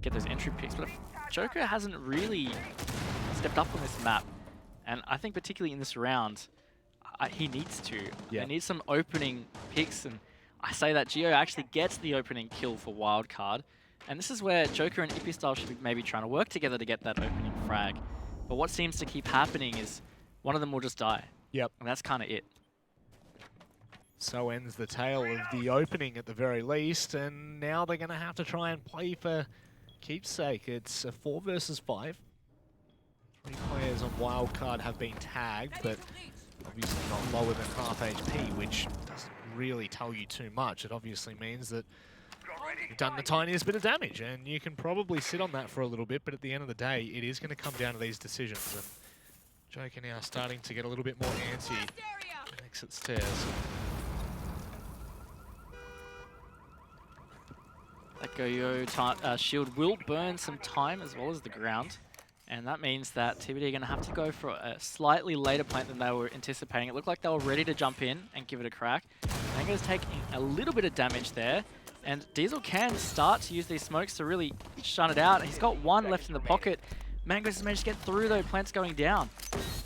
S1: get those entry picks. But if Joker hasn't really stepped up on this map, and I think particularly in this round, he needs to.
S2: Yeah.
S1: They need some opening picks, and I say that Geo actually gets the opening kill for Wildcard. And this is where Joker and IBeStyle should be maybe trying to work together to get that opening frag. But what seems to keep happening is one of them will just die.
S2: Yep.
S1: And that's kind of it.
S2: So ends the tale of the opening at the very least, and now they're going to have to try and play for keepsake. It's a 4 versus 5. 3 players on Wildcard have been tagged, but obviously not lower than half HP, which doesn't really tell you too much. It obviously means that you've done the tiniest bit of damage, and you can probably sit on that for a little bit, but at the end of the day, it is going to come down to these decisions. And Joker now starting to get a little bit more antsy. Exit stairs.
S1: That Go-Yo shield will burn some time as well as the ground. And that means that TBD are going to have to go for a slightly later plant than they were anticipating. It looked like they were ready to jump in and give it a crack. Mango's taking a little bit of damage there. And Diesel can start to use these smokes to really shun it out. He's got one left in the pocket. Mango's managed to get through though, plant's going down.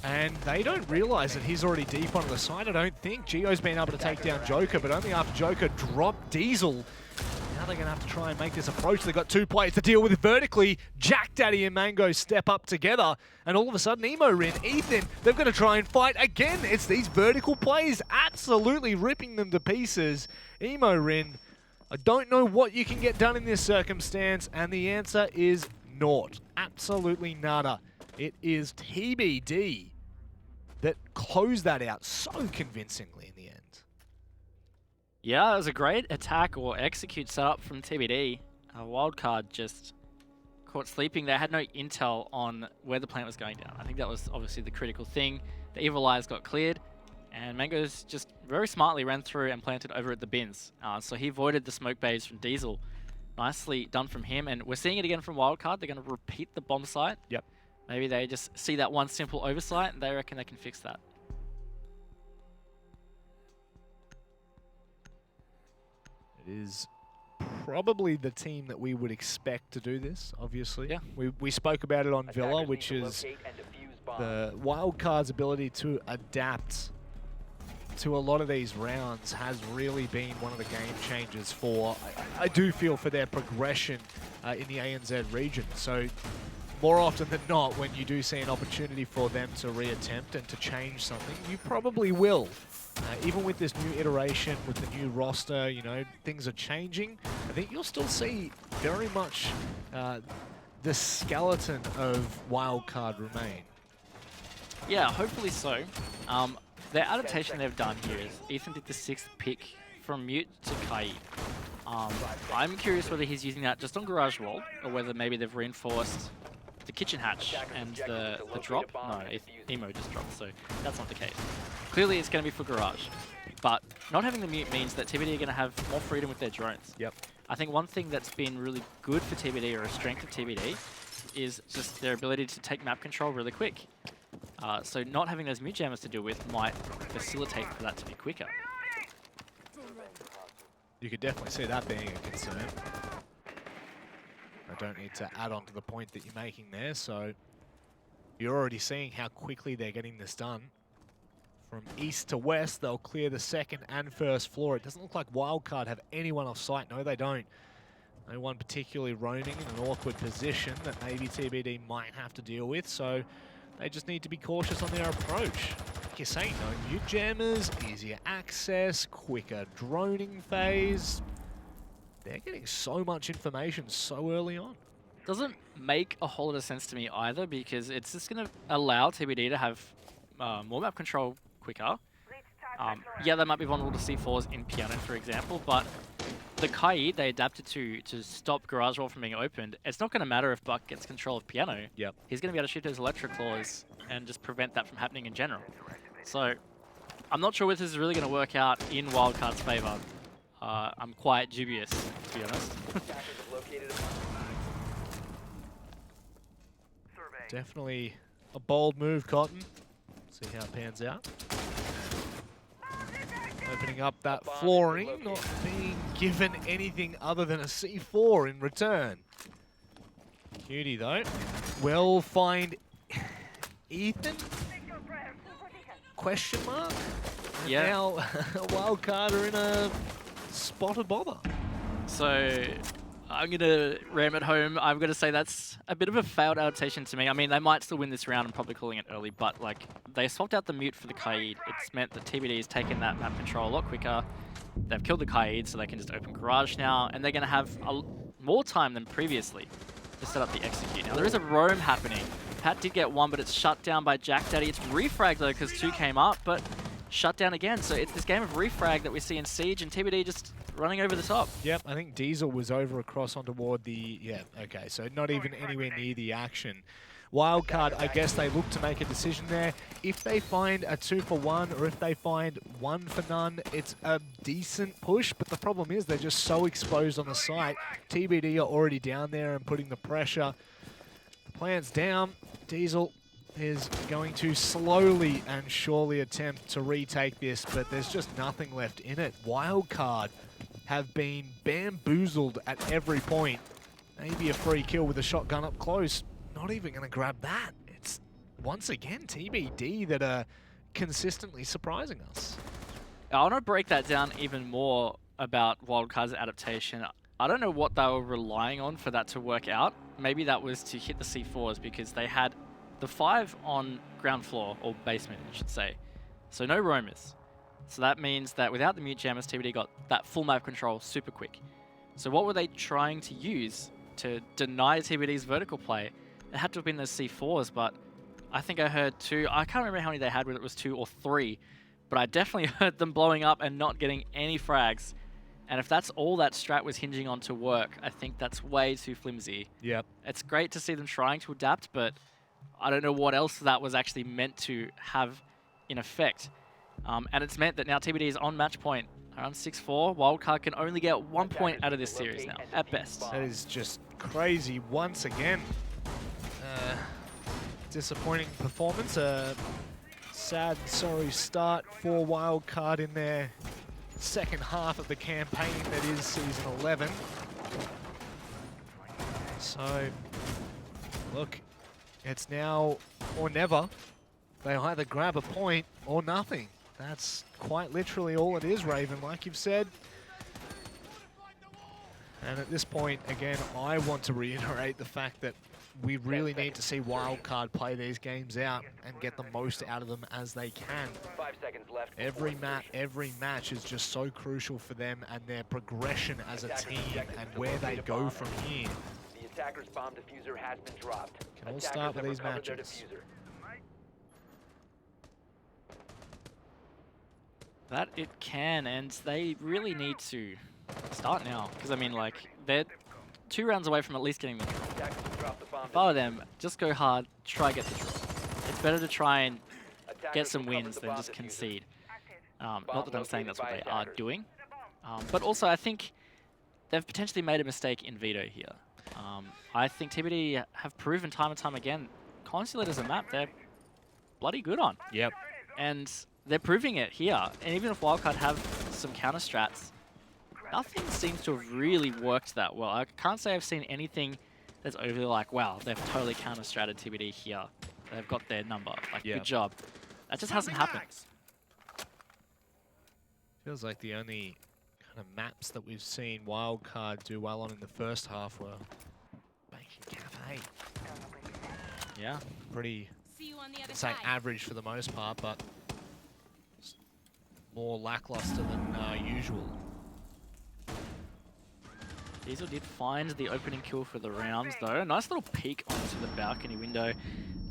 S2: And they don't realize that he's already deep onto the side, I don't think. Geo's been able to take down Joker, but only after Joker dropped Diesel. Now they're going to have to try and make this approach. They've got 2 players to deal with vertically. Jack Daddy and Mango step up together. And all of a sudden, Emo Rin, Ethan, they're going to try and fight again. It's these vertical plays absolutely ripping them to pieces. Emo Rin, I don't know what you can get done in this circumstance. And the answer is naught. Absolutely nada. It is TBD that closed that out so convincingly in the end.
S1: Yeah, it was a great attack or execute setup from TBD. Wildcard just caught sleeping. They had no intel on where the plant was going down. I think that was obviously the critical thing. The Evil Eyes got cleared, and Mango's just very smartly ran through and planted over at the bins. So he avoided the smoke bays from Diesel. Nicely done from him. And we're seeing it again from Wildcard. They're going to repeat the bomb site.
S2: Yep.
S1: Maybe they just see that one simple oversight and they reckon they can fix that.
S2: It is probably the team that we would expect to do this, obviously.
S1: Yeah.
S2: We spoke about it on Villa,
S3: Attackers
S2: which
S3: need to
S2: is
S3: locate and defuse bombs.
S2: the Wildcard's ability to adapt to a lot of these rounds has really been one of the game changers for, I do feel, for their progression in the ANZ region. So more often than not, when you do see an opportunity for them to reattempt and to change something, you probably will. Even with this new iteration, with the new roster, you know, things are changing. I think you'll still see very much the skeleton of Wildcard remain.
S1: Yeah, hopefully so. The adaptation they've done here is Ethan did the 6th pick from Mute to Kai. I'm curious whether he's using that just on Garage Wall, or whether maybe they've reinforced the kitchen hatch and the drop. No, Emo just dropped, so that's not the case. Clearly it's going to be for Garage, but not having the Mute means that TBD are going to have more freedom with their drones.
S2: Yep.
S1: I think one thing that's been really good for TBD, or a strength of TBD, is just their ability to take map control really quick. So not having those mute jammers to deal with might facilitate for that to be quicker.
S2: You could definitely see that being a concern. I don't need to add on to the point that you're making there, so you're already seeing how quickly they're getting this done. From east to west, they'll clear the 2nd and 1st floor. It doesn't look like Wildcard have anyone off site. No, they don't. No one particularly roaming in an awkward position that maybe TBD might have to deal with, so they just need to be cautious on their approach. Like you're saying, no mute jammers, easier access, quicker droning phase. They're getting so much information so early on.
S1: Doesn't make a whole lot of sense to me either, because it's just going to allow TBD to have more map control quicker. Yeah, they might be vulnerable to C4s in Piano, for example, but the Kai they adapted to stop Garage Wall from being opened. It's not going to matter if Buck gets control of Piano.
S2: Yep.
S1: He's going to be able to shoot those electric claws and just prevent that from happening in general. So I'm not sure whether this is really going to work out in Wildcard's favour. I'm quite dubious, to be honest.
S2: Definitely a bold move, Cotton. See how it pans out. Opening up that flooring, not being given anything other than a C4 in return. Cutie, though, will find Ethan? Question mark? And
S1: Yeah.
S2: now Wildcard are in a spot of bother.
S1: So I'm going to ram it home. I'm going to say that's a bit of a failed adaptation to me. I mean, they might still win this round. I'm probably calling it early, but like they swapped out the mute for the Kaid. It's meant that TBD has taken that map control a lot quicker. They've killed the Kaid, so they can just open Garage now, and they're going to have more time than previously to set up the execute. Now, there is a roam happening. Pat did get one, but it's shut down by Jack Daddy. It's refragged, though, because 2 came up, but shut down again. So it's this game of refrag that we see in Siege, and TBD just running over the top.
S2: Yep, I think Diesel was over across on toward the... Yeah, okay, so not even anywhere near the action. Wildcard, I guess they look to make a decision there. If they find a 2 for 1, or if they find 1 for none, it's a decent push, but the problem is they're just so exposed on the site. TBD are already down there and putting the pressure. The plan's down. Diesel is going to slowly and surely attempt to retake this, but there's just nothing left in it. Wildcard have been bamboozled at every point. Maybe a free kill with a shotgun up close. Not even going to grab that. It's, once again, TBD that are consistently surprising us.
S1: I want to break that down even more about Wildcard's adaptation. I don't know what they were relying on for that to work out. Maybe that was to hit the C4s because they had the 5 on ground floor, or basement, I should say. So no roamers. So that means that without the mute jammers, TBD got that full map control super quick. So what were they trying to use to deny TBD's vertical play? It had to have been those C4s, but I think I heard 2. I can't remember how many they had, whether it was 2 or 3, but I definitely heard them blowing up and not getting any frags. And if that's all that strat was hinging on to work, I think that's way too flimsy.
S2: Yep.
S1: It's great to see them trying to adapt, but I don't know what else that was actually meant to have in effect. And it's meant that now TBD is on match point. Around 6-4. Wildcard can only get 1 point out of this series now, at best.
S2: That is just crazy once again. Disappointing performance. A sad, sorry start for Wildcard in their second half of the campaign that is Season 11. So, look, it's now or never. They either grab a point or nothing. That's quite literally all it is, Raven, like you've said. And at this point, again, I want to reiterate the fact that we really need to see Wildcard play these games out and get the most out of them as they can.
S3: 5 seconds left.
S2: Every match is just so crucial for them and their progression as a team and where they go from here.
S3: The attacker's bomb diffuser has been dropped.
S2: Can all start with these matches.
S1: That it can, and they really need to start now. Because, I mean, like, they're 2 rounds away from at least getting the draw. If I were them, just go hard, try get the draw. It's better to try and get some wins than just concede. Not that I'm saying that's what they are doing. But also, I think they've potentially made a mistake in veto here. I think TBD have proven time and time again, Consulate as a map, they're bloody good on.
S2: Yep.
S1: And they're proving it here. And even if Wildcard have some counter strats, nothing seems to have really worked that well. I can't say I've seen anything that's overly like, wow, they've totally counter-stratted TBD here. They've got their number. Like, good job. That just hasn't happened.
S2: Feels like the only kind of maps that we've seen Wildcard do well on in the first half were Banking Cafe.
S1: Yeah.
S2: Pretty,
S4: I'd
S2: say, average for the most part, but more lackluster than usual.
S1: Diesel did find the opening kill for the rounds, though. Nice little peek onto the balcony window.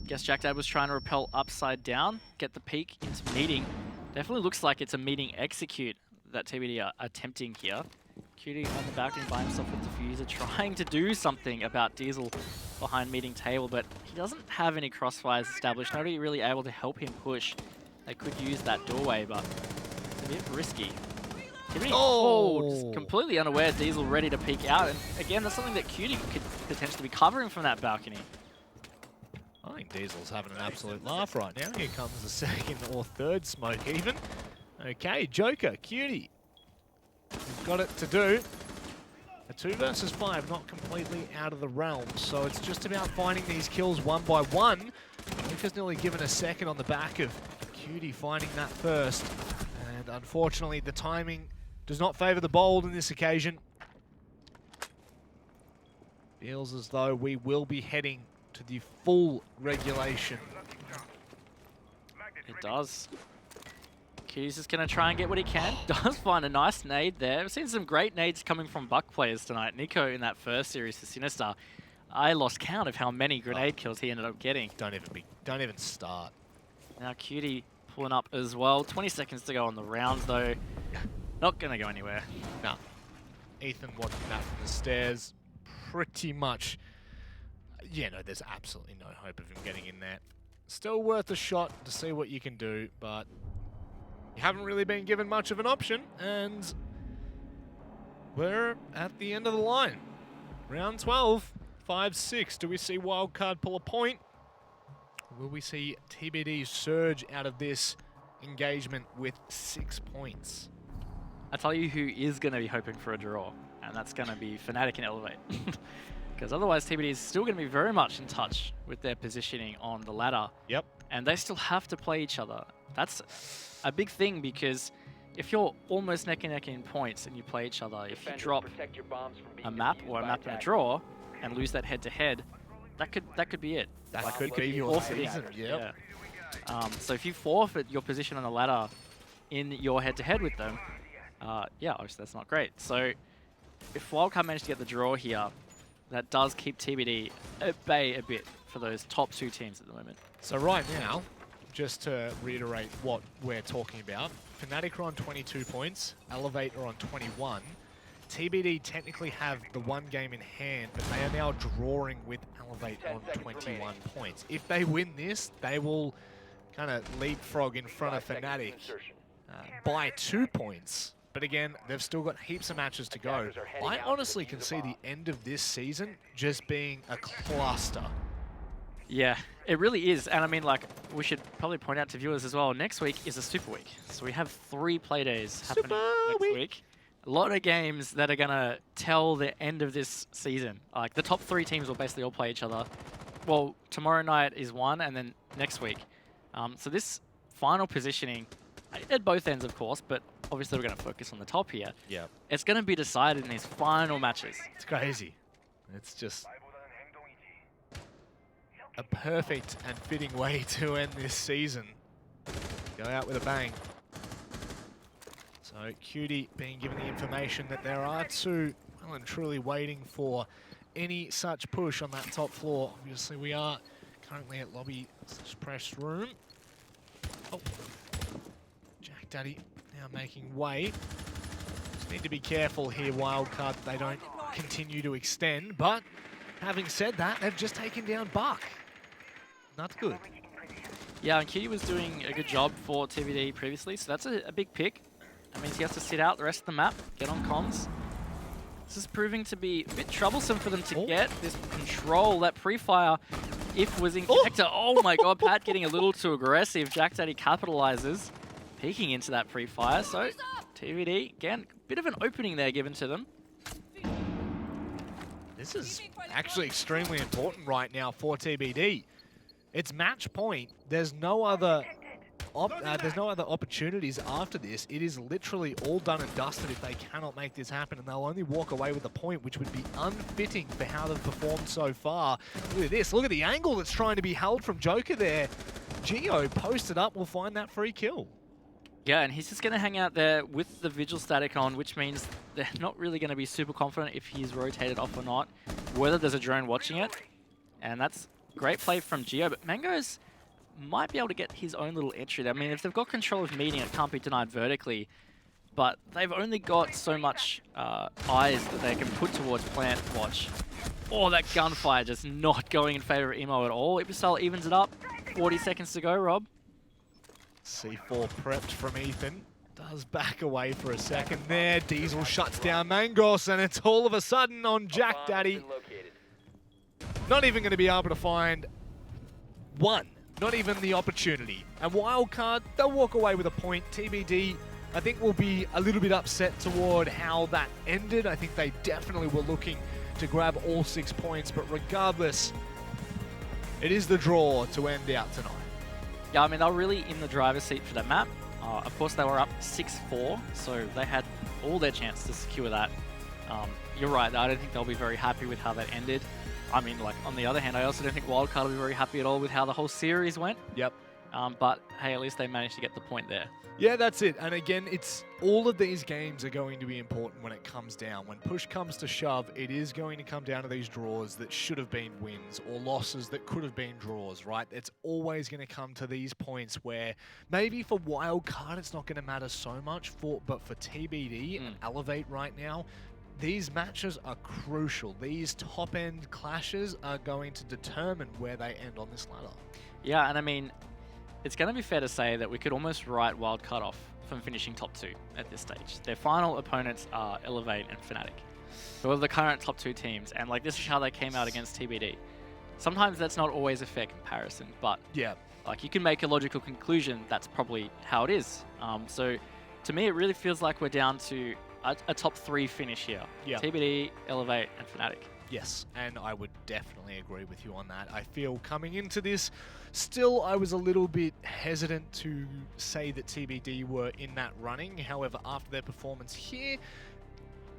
S1: Guess Jack Dad was trying to repel upside down, get the peek into meeting. Definitely looks like it's a meeting execute that TBD are attempting here. Cutie on the balcony by himself with diffuser, trying to do something about Diesel behind meeting table, but he doesn't have any crossfires established. Nobody really able to help him push. They could use that doorway, but it's a bit risky. TBD, just completely unaware. Diesel ready to peek out, and again, that's something that Cutie could potentially be covering from that balcony.
S2: I think Diesel's having an absolute laugh right now. Here comes the second or third smoke even. Okay, Joker, Cutie. We've got it to do. A 2 versus 5, not completely out of the realm, so it's just about finding these kills one by one. Joker's nearly given a second on the back of Cutie finding that first, and unfortunately the timing does not favour the bold in this occasion. Feels as though we will be heading to the full regulation.
S1: It does. Cutie's just going to try and get what he can. Does find a nice nade there. We've seen some great nades coming from Buck players tonight. Nico in that first series for Sinister. I lost count of how many grenade kills he ended up getting.
S2: Don't even start.
S1: Now Cutie pulling up as well. 20 seconds to go on the rounds though. Not going to go anywhere.
S2: No. Ethan watching that from the stairs. Pretty much. Yeah, no, there's absolutely no hope of him getting in there. Still worth a shot to see what you can do, but you haven't really been given much of an option, and we're at the end of the line. Round 12, 5-6. Do we see Wildcard pull a point? Will we see TBD surge out of this engagement with 6 points?
S1: I tell you who is going to be hoping for a draw, and that's going to be Fnatic and Elevate. Because otherwise TBD is still going to be very much in touch with their positioning on the ladder.
S2: Yep.
S1: And they still have to play each other. That's a big thing, because if you're almost neck and neck in points and you play each other, if you drop a map or a map in a draw and lose that head-to-head, that could be it.
S2: That
S1: like,
S2: could be your season. Yep.
S1: Yeah. So if you forfeit your position on the ladder in your head-to-head with them, yeah, obviously that's not great. So if Wildcard managed to get the draw here, that does keep TBD at bay a bit for those top 2 teams at the moment.
S2: So right now, just to reiterate what we're talking about, Fnatic are on 22 points, Elevate are on 21. TBD technically have the 1 game in hand, but they are now drawing with Elevate on 21 points. If they win this, they will kind of leapfrog in front of Fnatic by 2 points. But again, they've still got heaps of matches to go.
S3: Attackers are heading
S2: I
S3: out to
S2: honestly
S3: defuse
S2: can
S3: the
S2: see the
S3: bomb.
S2: end of this season just being a cluster.
S1: Yeah, it really is. And I mean, like, we should probably point out to viewers as well, next week is a Super Week. So we have 3 play days happening next week. A lot of games that are going to tell the end of this season. Like, the top 3 teams will basically all play each other. Well, tomorrow night is one, and then next week. So this final positioning, at both ends, of course, but obviously we're going to focus on the top here.
S2: Yeah.
S1: It's going to be decided in these final matches.
S2: It's crazy. It's just a perfect and fitting way to end this season. Go out with a bang. So Cutie being given the information that there are 2 well and truly waiting for any such push on that top floor. Obviously we are currently at lobby/press room. Oh, Jack Daddy now making way. Just need to be careful here, Wildcard, that they don't continue to extend. But having said that, they've just taken down Buck. Not good.
S1: Yeah, and Cutie was doing a good job for TBD previously, so that's a big pick. That means he has to sit out the rest of the map, get on comms. This is proving to be a bit troublesome for them to get this control. That pre-fire, if was in connector. Oh my god, Pat getting a little too aggressive. Jack Daddy capitalizes, peeking into that pre-fire. So TBD, again, bit of an opening there given to them.
S2: This is actually extremely important right now for TBD. It's match point. There's no other opportunities after this. It is literally all done and dusted if they cannot make this happen, and they'll only walk away with a point, which would be unfitting for how they've performed so far. Look at this. Look at the angle that's trying to be held from Joker there. Geo posted up will find that free kill.
S1: Yeah, and he's just going to hang out there with the Vigil static on, which means they're not really going to be super confident if he's rotated off or not, whether there's a drone watching it. And that's great play from Geo, but Mango's might be able to get his own little entry there. I mean, if they've got control of meeting, it can't be denied vertically, but they've only got so much eyes that they can put towards plant watch. Oh, that gunfire just not going in favor of Emo at all. IBeStyle evens it up. 40 seconds to go, Rob.
S2: C4 prepped from Ethan. Does back away for a second there. Diesel shuts down Mangos, and it's all of a sudden on Jack Daddy. Not even going to be able to find one. Not even the opportunity. And Wildcard, they'll walk away with a point. TBD, I think, will be a little bit upset toward how that ended. I think they definitely were looking to grab all 6 points, but regardless, it is the draw to end out tonight.
S1: Yeah, I mean, they were really in the driver's seat for that map. Of course, they were up 6-4, so they had all their chance to secure that. You're right, I don't think they'll be very happy with how that ended. I mean, like, on the other hand, I also don't think Wildcard will be very happy at all with how the whole series went.
S2: Yep.
S1: But, hey, at least they managed to get the point there.
S2: Yeah, that's it. And again, it's all of these games are going to be important when it comes down. When push comes to shove, it is going to come down to these draws that should have been wins or losses that could have been draws, right? It's always going to come to these points where maybe for Wildcard it's not going to matter so much, but for TBD and Elevate right now, these matches are crucial. These top-end clashes are going to determine where they end on this ladder.
S1: Yeah, and I mean, it's going to be fair to say that we could almost write Wildcard off from finishing top 2 at this stage. Their final opponents are Elevate and Fnatic. So they're the current top 2 teams, and like this is how they came out against TBD. Sometimes that's not always a fair comparison, but
S2: yeah,
S1: like you can make a logical conclusion that's probably how it is. So to me, it really feels like we're down to a top 3 finish here.
S2: Yeah.
S1: TBD, Elevate, and Fnatic.
S2: Yes, and I would definitely agree with you on that. I feel coming into this, still I was a little bit hesitant to say that TBD were in that running. However, after their performance here,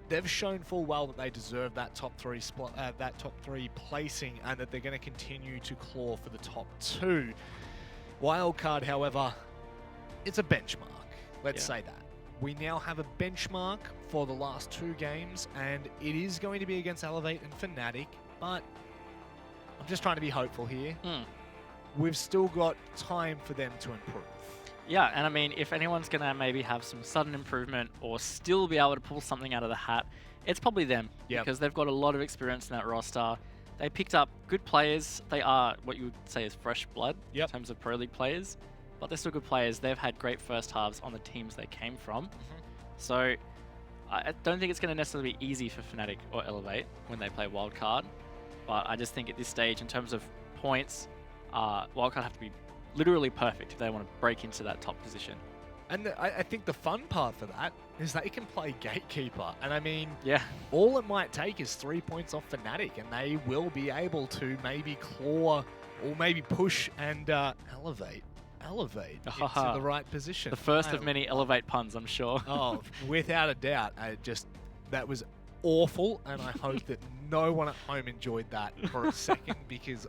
S2: they've shown full well that they deserve that top 3 placing, and that they're going to continue to claw for the top 2. Wildcard, however, it's a benchmark. Let's say that. We now have a benchmark for the last 2 games, and it is going to be against Elevate and Fnatic, but I'm just trying to be hopeful here. We've still got time for them to improve.
S1: Yeah, and I mean, if anyone's going to maybe have some sudden improvement or still be able to pull something out of the hat, it's probably them. Because they've got a lot of experience in that roster. They picked up good players. They are what you would say is fresh blood in terms of Pro League players. But they're still good players. They've had great first halves on the teams they came from. So I don't think it's going to necessarily be easy for Fnatic or Elevate when they play Wildcard. But I just think at this stage, in terms of points, Wildcard have to be literally perfect if they want to break into that top position.
S2: And I think the fun part for that is that it can play Gatekeeper. And I mean,
S1: yeah,
S2: all it might take is 3 points off Fnatic, and they will be able to maybe claw or maybe push and elevate into the right position.
S1: The first of many Elevate puns, I'm sure.
S2: Oh, without a doubt. That was awful, and I hope that no one at home enjoyed that for a second, because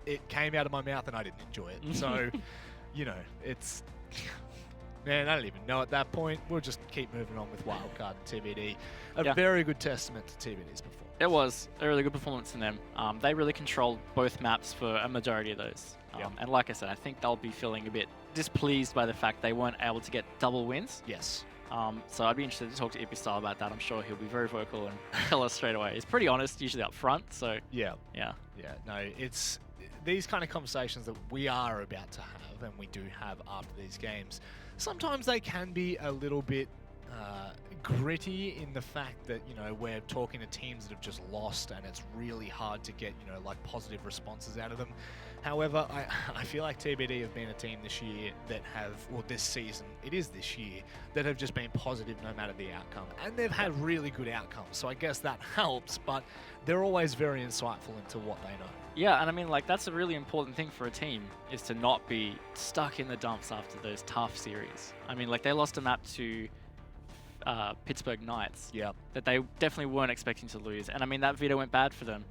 S2: it came out of my mouth and I didn't enjoy it. So, you know, it's... Man, I don't even know at that point. We'll just keep moving on with Wildcard and TBD. A very good testament to TBD's performance.
S1: It was a really good performance from them. They really controlled both maps for a majority of those. And like I said, I think they'll be feeling a bit displeased by the fact they weren't able to get double wins.
S2: Yes.
S1: So I'd be interested to talk to IBeStyle about that. I'm sure he'll be very vocal and tell us straight away. He's pretty honest, usually up front. So yeah.
S2: No, it's these kind of conversations that we are about to have, and we do have after these games. Sometimes they can be a little bit gritty in the fact that, you know, we're talking to teams that have just lost, and it's really hard to get, you know, like positive responses out of them. However, I feel like TBD have been a team this year that have, or this season, it is this year, that have just been positive no matter the outcome. And they've had really good outcomes, so I guess that helps, but they're always very insightful into what they know.
S1: Yeah, and I mean, like, that's a really important thing for a team, is to not be stuck in the dumps after those tough series. I mean, like, they lost a map to Pittsburgh Knights that they definitely weren't expecting to lose. And I mean, that Vita went bad for them,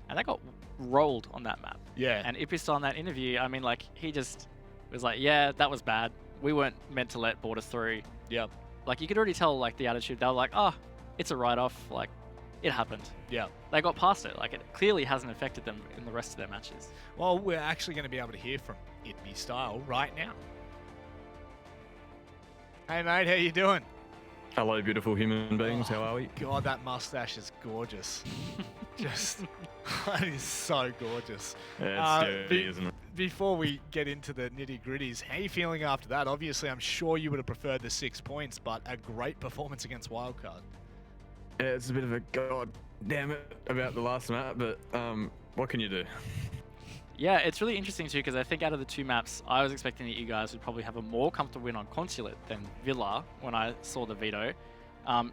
S1: and they got rolled on that map.
S2: Yeah.
S1: And IBeStyle in that interview, I mean, like, he just was like, yeah, that was bad. We weren't meant to let Border through.
S2: Yep.
S1: Like, you could already tell, like, the attitude. They were like, oh, it's a write-off. Like, it happened.
S2: Yeah.
S1: They got past it. Like, it clearly hasn't affected them in the rest of their matches.
S2: Well, we're actually going to be able to hear from IBeStyle right now. Hey, mate, how you doing?
S4: Hello, beautiful human beings. How are we?
S2: God, that mustache is gorgeous. Just, that is so gorgeous.
S4: Yeah, it's scary, isn't it?
S2: Before we get into the nitty-gritties, how are you feeling after that? Obviously, I'm sure you would have preferred the 6 points, but a great performance against Wildcard.
S4: Yeah, it's a bit of a god damn it about the last map, but what can you do?
S1: Yeah, it's really interesting too, because I think out of the two maps, I was expecting that you guys would probably have a more comfortable win on Consulate than Villa when I saw the veto.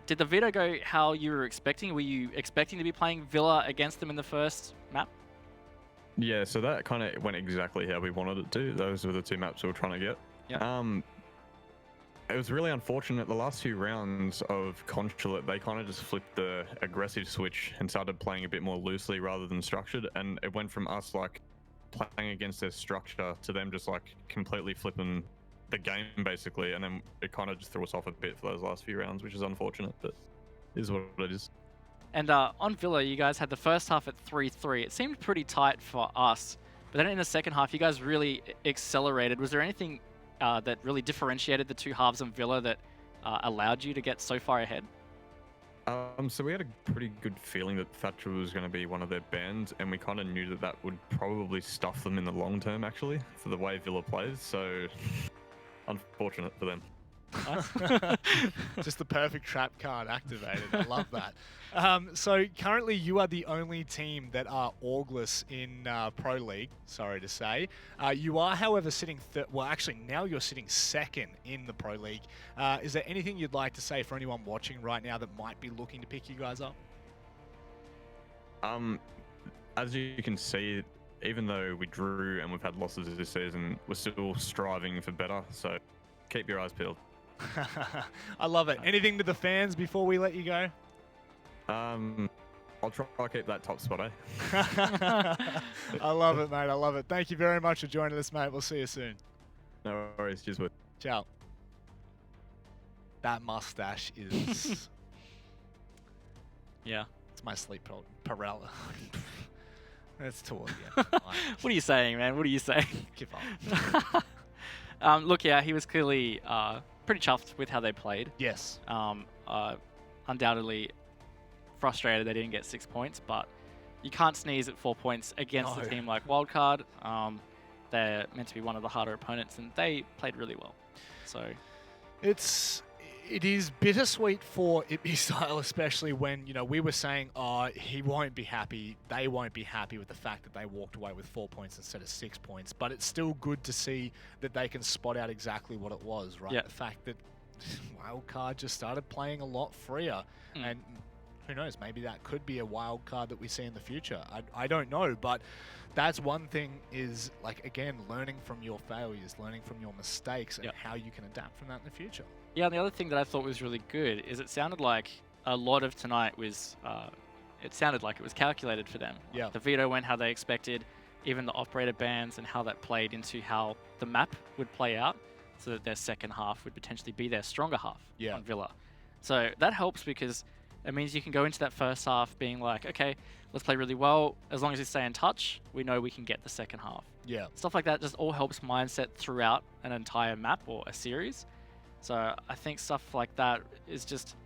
S1: Did the veto go how you were expecting? Were you expecting to be playing Villa against them in the first map?
S4: Yeah, so that kind of went exactly how we wanted it to. Those were the two maps we were trying to get.
S1: Yeah.
S4: It was really unfortunate. The last few rounds of Consulate, they kind of just flipped the aggressive switch and started playing a bit more loosely rather than structured. And it went from us like playing against their structure to them just like completely flipping the game basically. And then it kind of just threw us off a bit for those last few rounds, which is unfortunate, but it is what it is.
S1: And on Villa, you guys had the first half at 3-3. It seemed pretty tight for us. But then in the second half, you guys really accelerated. Was there anything that really differentiated the two halves on Villa that allowed you to get so far ahead?
S4: So we had a pretty good feeling that Thatcher was going to be one of their bans, and we kind of knew that that would probably stuff them in the long term, actually, for the way Villa plays. So unfortunate for them.
S2: Just the perfect trap card activated. I love that. So currently you are the only team that are orgless in Pro League, sorry to say. You are, however, sitting... well, actually, now you're sitting second in the Pro League. Is there anything you'd like to say for anyone watching right now that might be looking to pick you guys up?
S4: As you can see, even though we drew and we've had losses this season, we're still striving for better. So keep your eyes peeled.
S2: I love it. Anything to the fans before we let you go?
S4: I'll try to keep that top spot, eh?
S2: I love it, mate. I love it. Thank you very much for joining us, mate. We'll see you soon.
S4: No worries. Cheers, bud.
S2: Ciao. That mustache is...
S1: Yeah.
S2: It's my sleep paralysis. That's toward the end.
S1: What are you saying, man? What are you saying?
S2: Give up.
S1: Look, yeah, he was clearly pretty chuffed with how they played.
S2: Yes.
S1: Undoubtedly frustrated they didn't get 6 points, but you can't sneeze at 4 points against a team like Wildcard. They're meant to be one of the harder opponents, and they played really well. So
S2: it's It is bittersweet for IBeStyle, especially when, we were saying, he won't be happy, they won't be happy with the fact that they walked away with 4 points instead of 6 points. But it's still good to see that they can spot out exactly what it was, right?
S1: Yeah.
S2: The fact that Wildcard just started playing a lot freer. And who knows, maybe that could be a Wildcard that we see in the future. I don't know, but that's one thing is, like, again, learning from your failures, learning from your mistakes, and how you can adapt from that in the future.
S1: Yeah, and the other thing that I thought was really good is it sounded like a lot of tonight was, it sounded like it was calculated for them.
S2: Yeah.
S1: The veto went how they expected, even the operator bans and how that played into how the map would play out, so that their second half would potentially be their stronger half on Villa. So that helps because it means you can go into that first half being like, okay, let's play really well. As long as we stay in touch, we know we can get the second half.
S2: Yeah.
S1: Stuff like that just all helps mindset throughout an entire map or a series. So I think stuff like that is just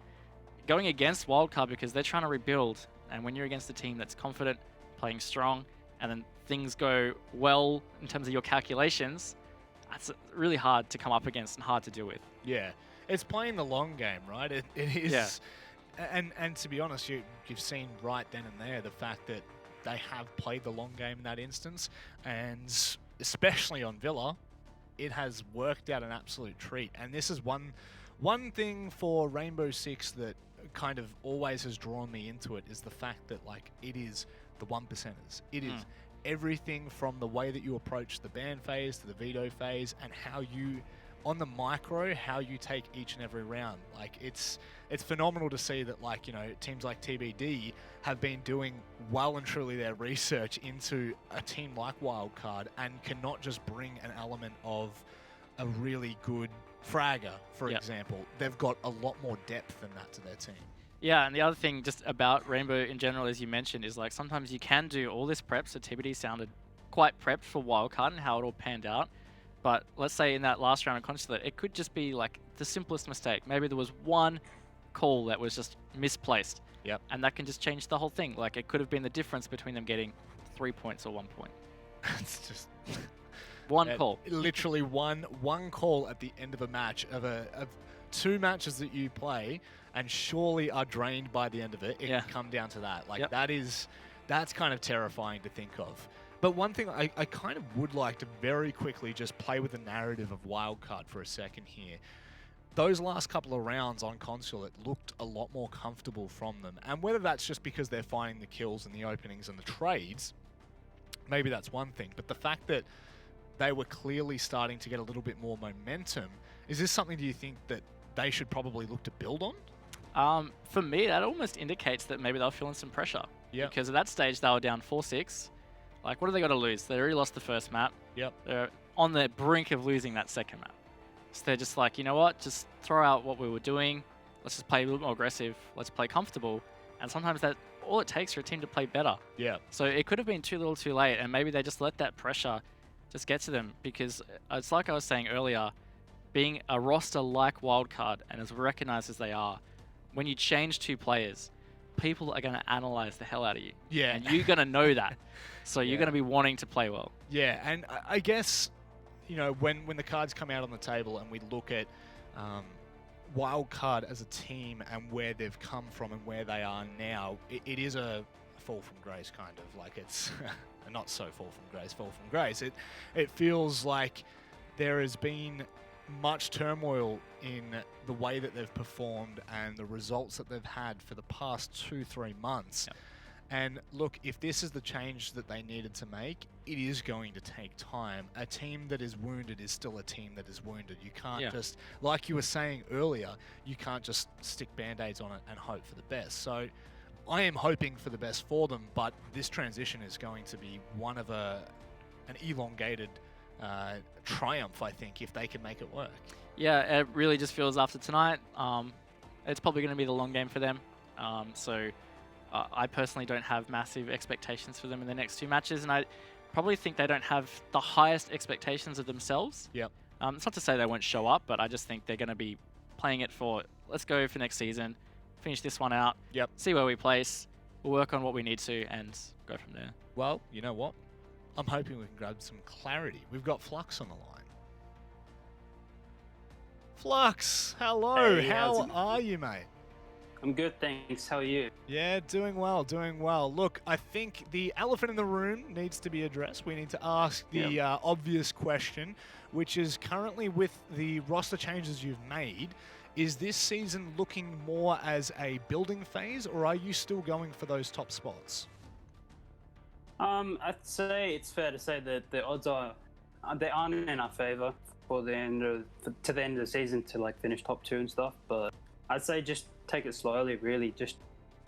S1: going against Wildcard because they're trying to rebuild. And when you're against a team that's confident, playing strong, and then things go well in terms of your calculations, that's really hard to come up against and hard to deal with.
S2: Yeah. It's playing the long game, right? It is.
S1: Yeah.
S2: And to be honest, you've seen right then and there the fact that they have played the long game in that instance. And especially on Villa, it has worked out an absolute treat. And this is one thing for Rainbow Six that kind of always has drawn me into it is the fact that, like, it is the 1%ers. It is everything from the way that you approach the ban phase to the veto phase and how you, on the micro, how you take each and every round. Like, it's phenomenal to see that, like, teams like TBD have been doing well and truly their research into a team like Wildcard and cannot just bring an element of a really good fragger, for example. They've got a lot more depth than that to their team.
S1: Yeah, and the other thing just about Rainbow in general, as you mentioned, is like sometimes you can do all this prep. So TBD sounded quite prepped for Wildcard and how it all panned out. But let's say in that last round of Consulate, it could just be like the simplest mistake. Maybe there was one call that was just misplaced.
S2: Yep.
S1: And that can just change the whole thing. Like, it could have been the difference between them getting 3 points or 1 point.
S2: It's just
S1: one call.
S2: Literally one call at the end of a match of two matches that you play and surely are drained by the end of it. It can come down to that. Like, that's kind of terrifying to think of. But one thing I kind of would like to very quickly just play with the narrative of Wildcard for a second here. Those last couple of rounds on Consulate looked a lot more comfortable from them. And whether that's just because they're finding the kills and the openings and the trades, maybe that's one thing. But the fact that they were clearly starting to get a little bit more momentum, is this something do you think that they should probably look to build on?
S1: For me, that almost indicates that maybe they're feeling some pressure.
S2: Yeah.
S1: Because at that stage, they were down 4-6. Like, what do they got to lose? They already lost the first map.
S2: Yep.
S1: They're on the brink of losing that second map. So they're just like, you know what? Just throw out what we were doing. Let's just play a little more aggressive. Let's play comfortable. And sometimes that all it takes for a team to play better.
S2: Yeah.
S1: So it could have been too little too late. And maybe they just let that pressure just get to them. Because it's like I was saying earlier, being a roster like Wildcard, and as recognized as they are, when you change two players, people are going to analyze the hell out of you.
S2: Yeah.
S1: And you're going to know that. So you're going to be wanting to play well.
S2: Yeah, and I guess, when the cards come out on the table and we look at Wildcard as a team and where they've come from and where they are now, it is a fall from grace, kind of. Like, it's not so fall from grace. It feels like there has been much turmoil in the way that they've performed and the results that they've had for the past 2-3 months.
S1: Yep.
S2: And look, if this is the change that they needed to make, it is going to take time. A team that is wounded is still a team that is wounded. You can't just, like you were saying earlier, you can't just stick band-aids on it and hope for the best. So I am hoping for the best for them, but this transition is going to be one of an elongated triumph, I think, if they can make it work.
S1: Yeah, it really just feels after tonight, it's probably going to be the long game for them. So I personally don't have massive expectations for them in the next two matches, and I probably think they don't have the highest expectations of themselves.
S2: Yep.
S1: It's not to say they won't show up, but I just think they're going to be playing it for, let's go for next season, finish this one out, see where we place, we'll work on what we need to, and go from there.
S2: Well, you know what? I'm hoping we can grab some clarity. We've got Flux on the line. Flux, hello.
S5: Hey,
S2: How are you, mate?
S5: I'm good, thanks. How are you?
S2: Yeah, doing well, doing well. Look, I think the elephant in the room needs to be addressed. We need to ask the obvious question, which is currently with the roster changes you've made, is this season looking more as a building phase, or are you still going for those top spots?
S5: I'd say it's fair to say that the odds are they aren't in our favor for the end of the end of the season to like finish top 2 and stuff. But I'd say just take it slowly. Really, just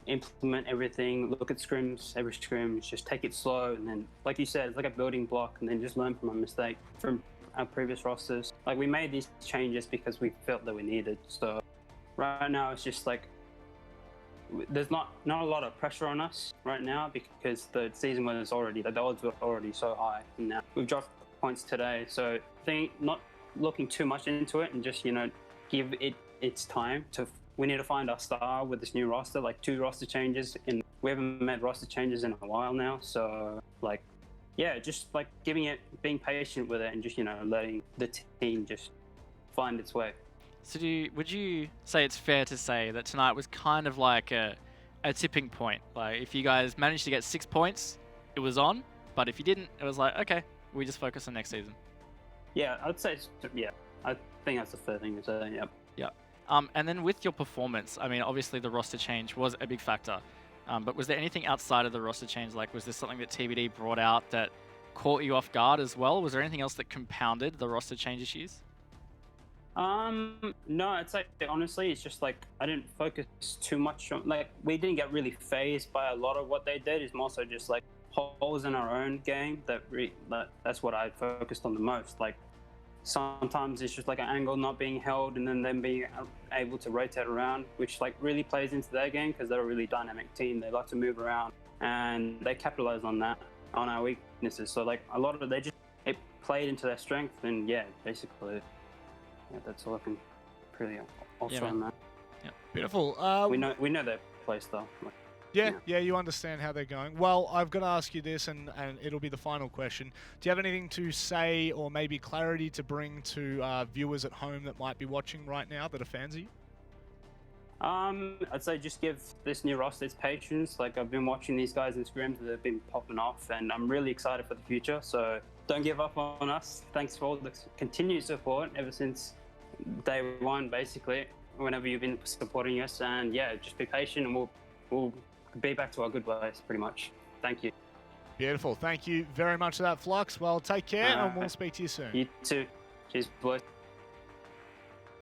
S5: implement everything. Look at scrims, every scrim. Just take it slow, and then, like you said, it's like a building block, and then just learn from our mistake from our previous rosters. Like, we made these changes because we felt that we needed. So right now it's just like there's not a lot of pressure on us right now because the season was already, the odds were already so high. And now we've dropped points today, so I think not looking too much into it and just, you know, give it its time to. We need to find our star with this new roster, like 2 roster changes, and we haven't made roster changes in a while now. So, like, yeah, just like being patient with it, and just, you know, letting the team just find its way.
S1: So would you say it's fair to say that tonight was kind of like a tipping point? Like, if you guys managed to get 6 points, it was on, but if you didn't, it was like, okay, we just focus on next season.
S5: Yeah, I'd say, yeah, I think that's a fair thing to say, yep.
S1: Yeah. And then with your performance, I mean, obviously the roster change was a big factor, but was there anything outside of the roster change? Like, was there something that TBD brought out that caught you off guard as well? Was there anything else that compounded the roster change issues?
S5: No, I'd say honestly, it's just like I didn't focus too much on, like, we didn't get really phased by a lot of what they did. It's more so just like holes in our own game that's what I focused on the most. Like, sometimes it's just like an angle not being held and then them being able to rotate around, which like really plays into their game because they're a really dynamic team. They like to move around and they capitalize on that, on our weaknesses. So like a lot of it played into their strength, and yeah, basically, yeah, that's all I can pretty also on that.
S1: Yeah,
S2: beautiful.
S5: We know their play style. Like,
S2: yeah, you understand how they're going. Well, I've got to ask you this, and it'll be the final question. Do you have anything to say or maybe clarity to bring to viewers at home that might be watching right now that are fans of you?
S5: I'd say just give this new roster its patience. Like, I've been watching these guys in scrims that have been popping off, and I'm really excited for the future. So don't give up on us. Thanks for all the continued support ever since day 1, basically, whenever you've been supporting us. And yeah, just be patient, and we'll be back to our good ways, pretty much. Thank you.
S2: Beautiful. Thank you very much for that, Flux. Well, take care, and we'll speak to you soon.
S5: You too. Cheers, boys.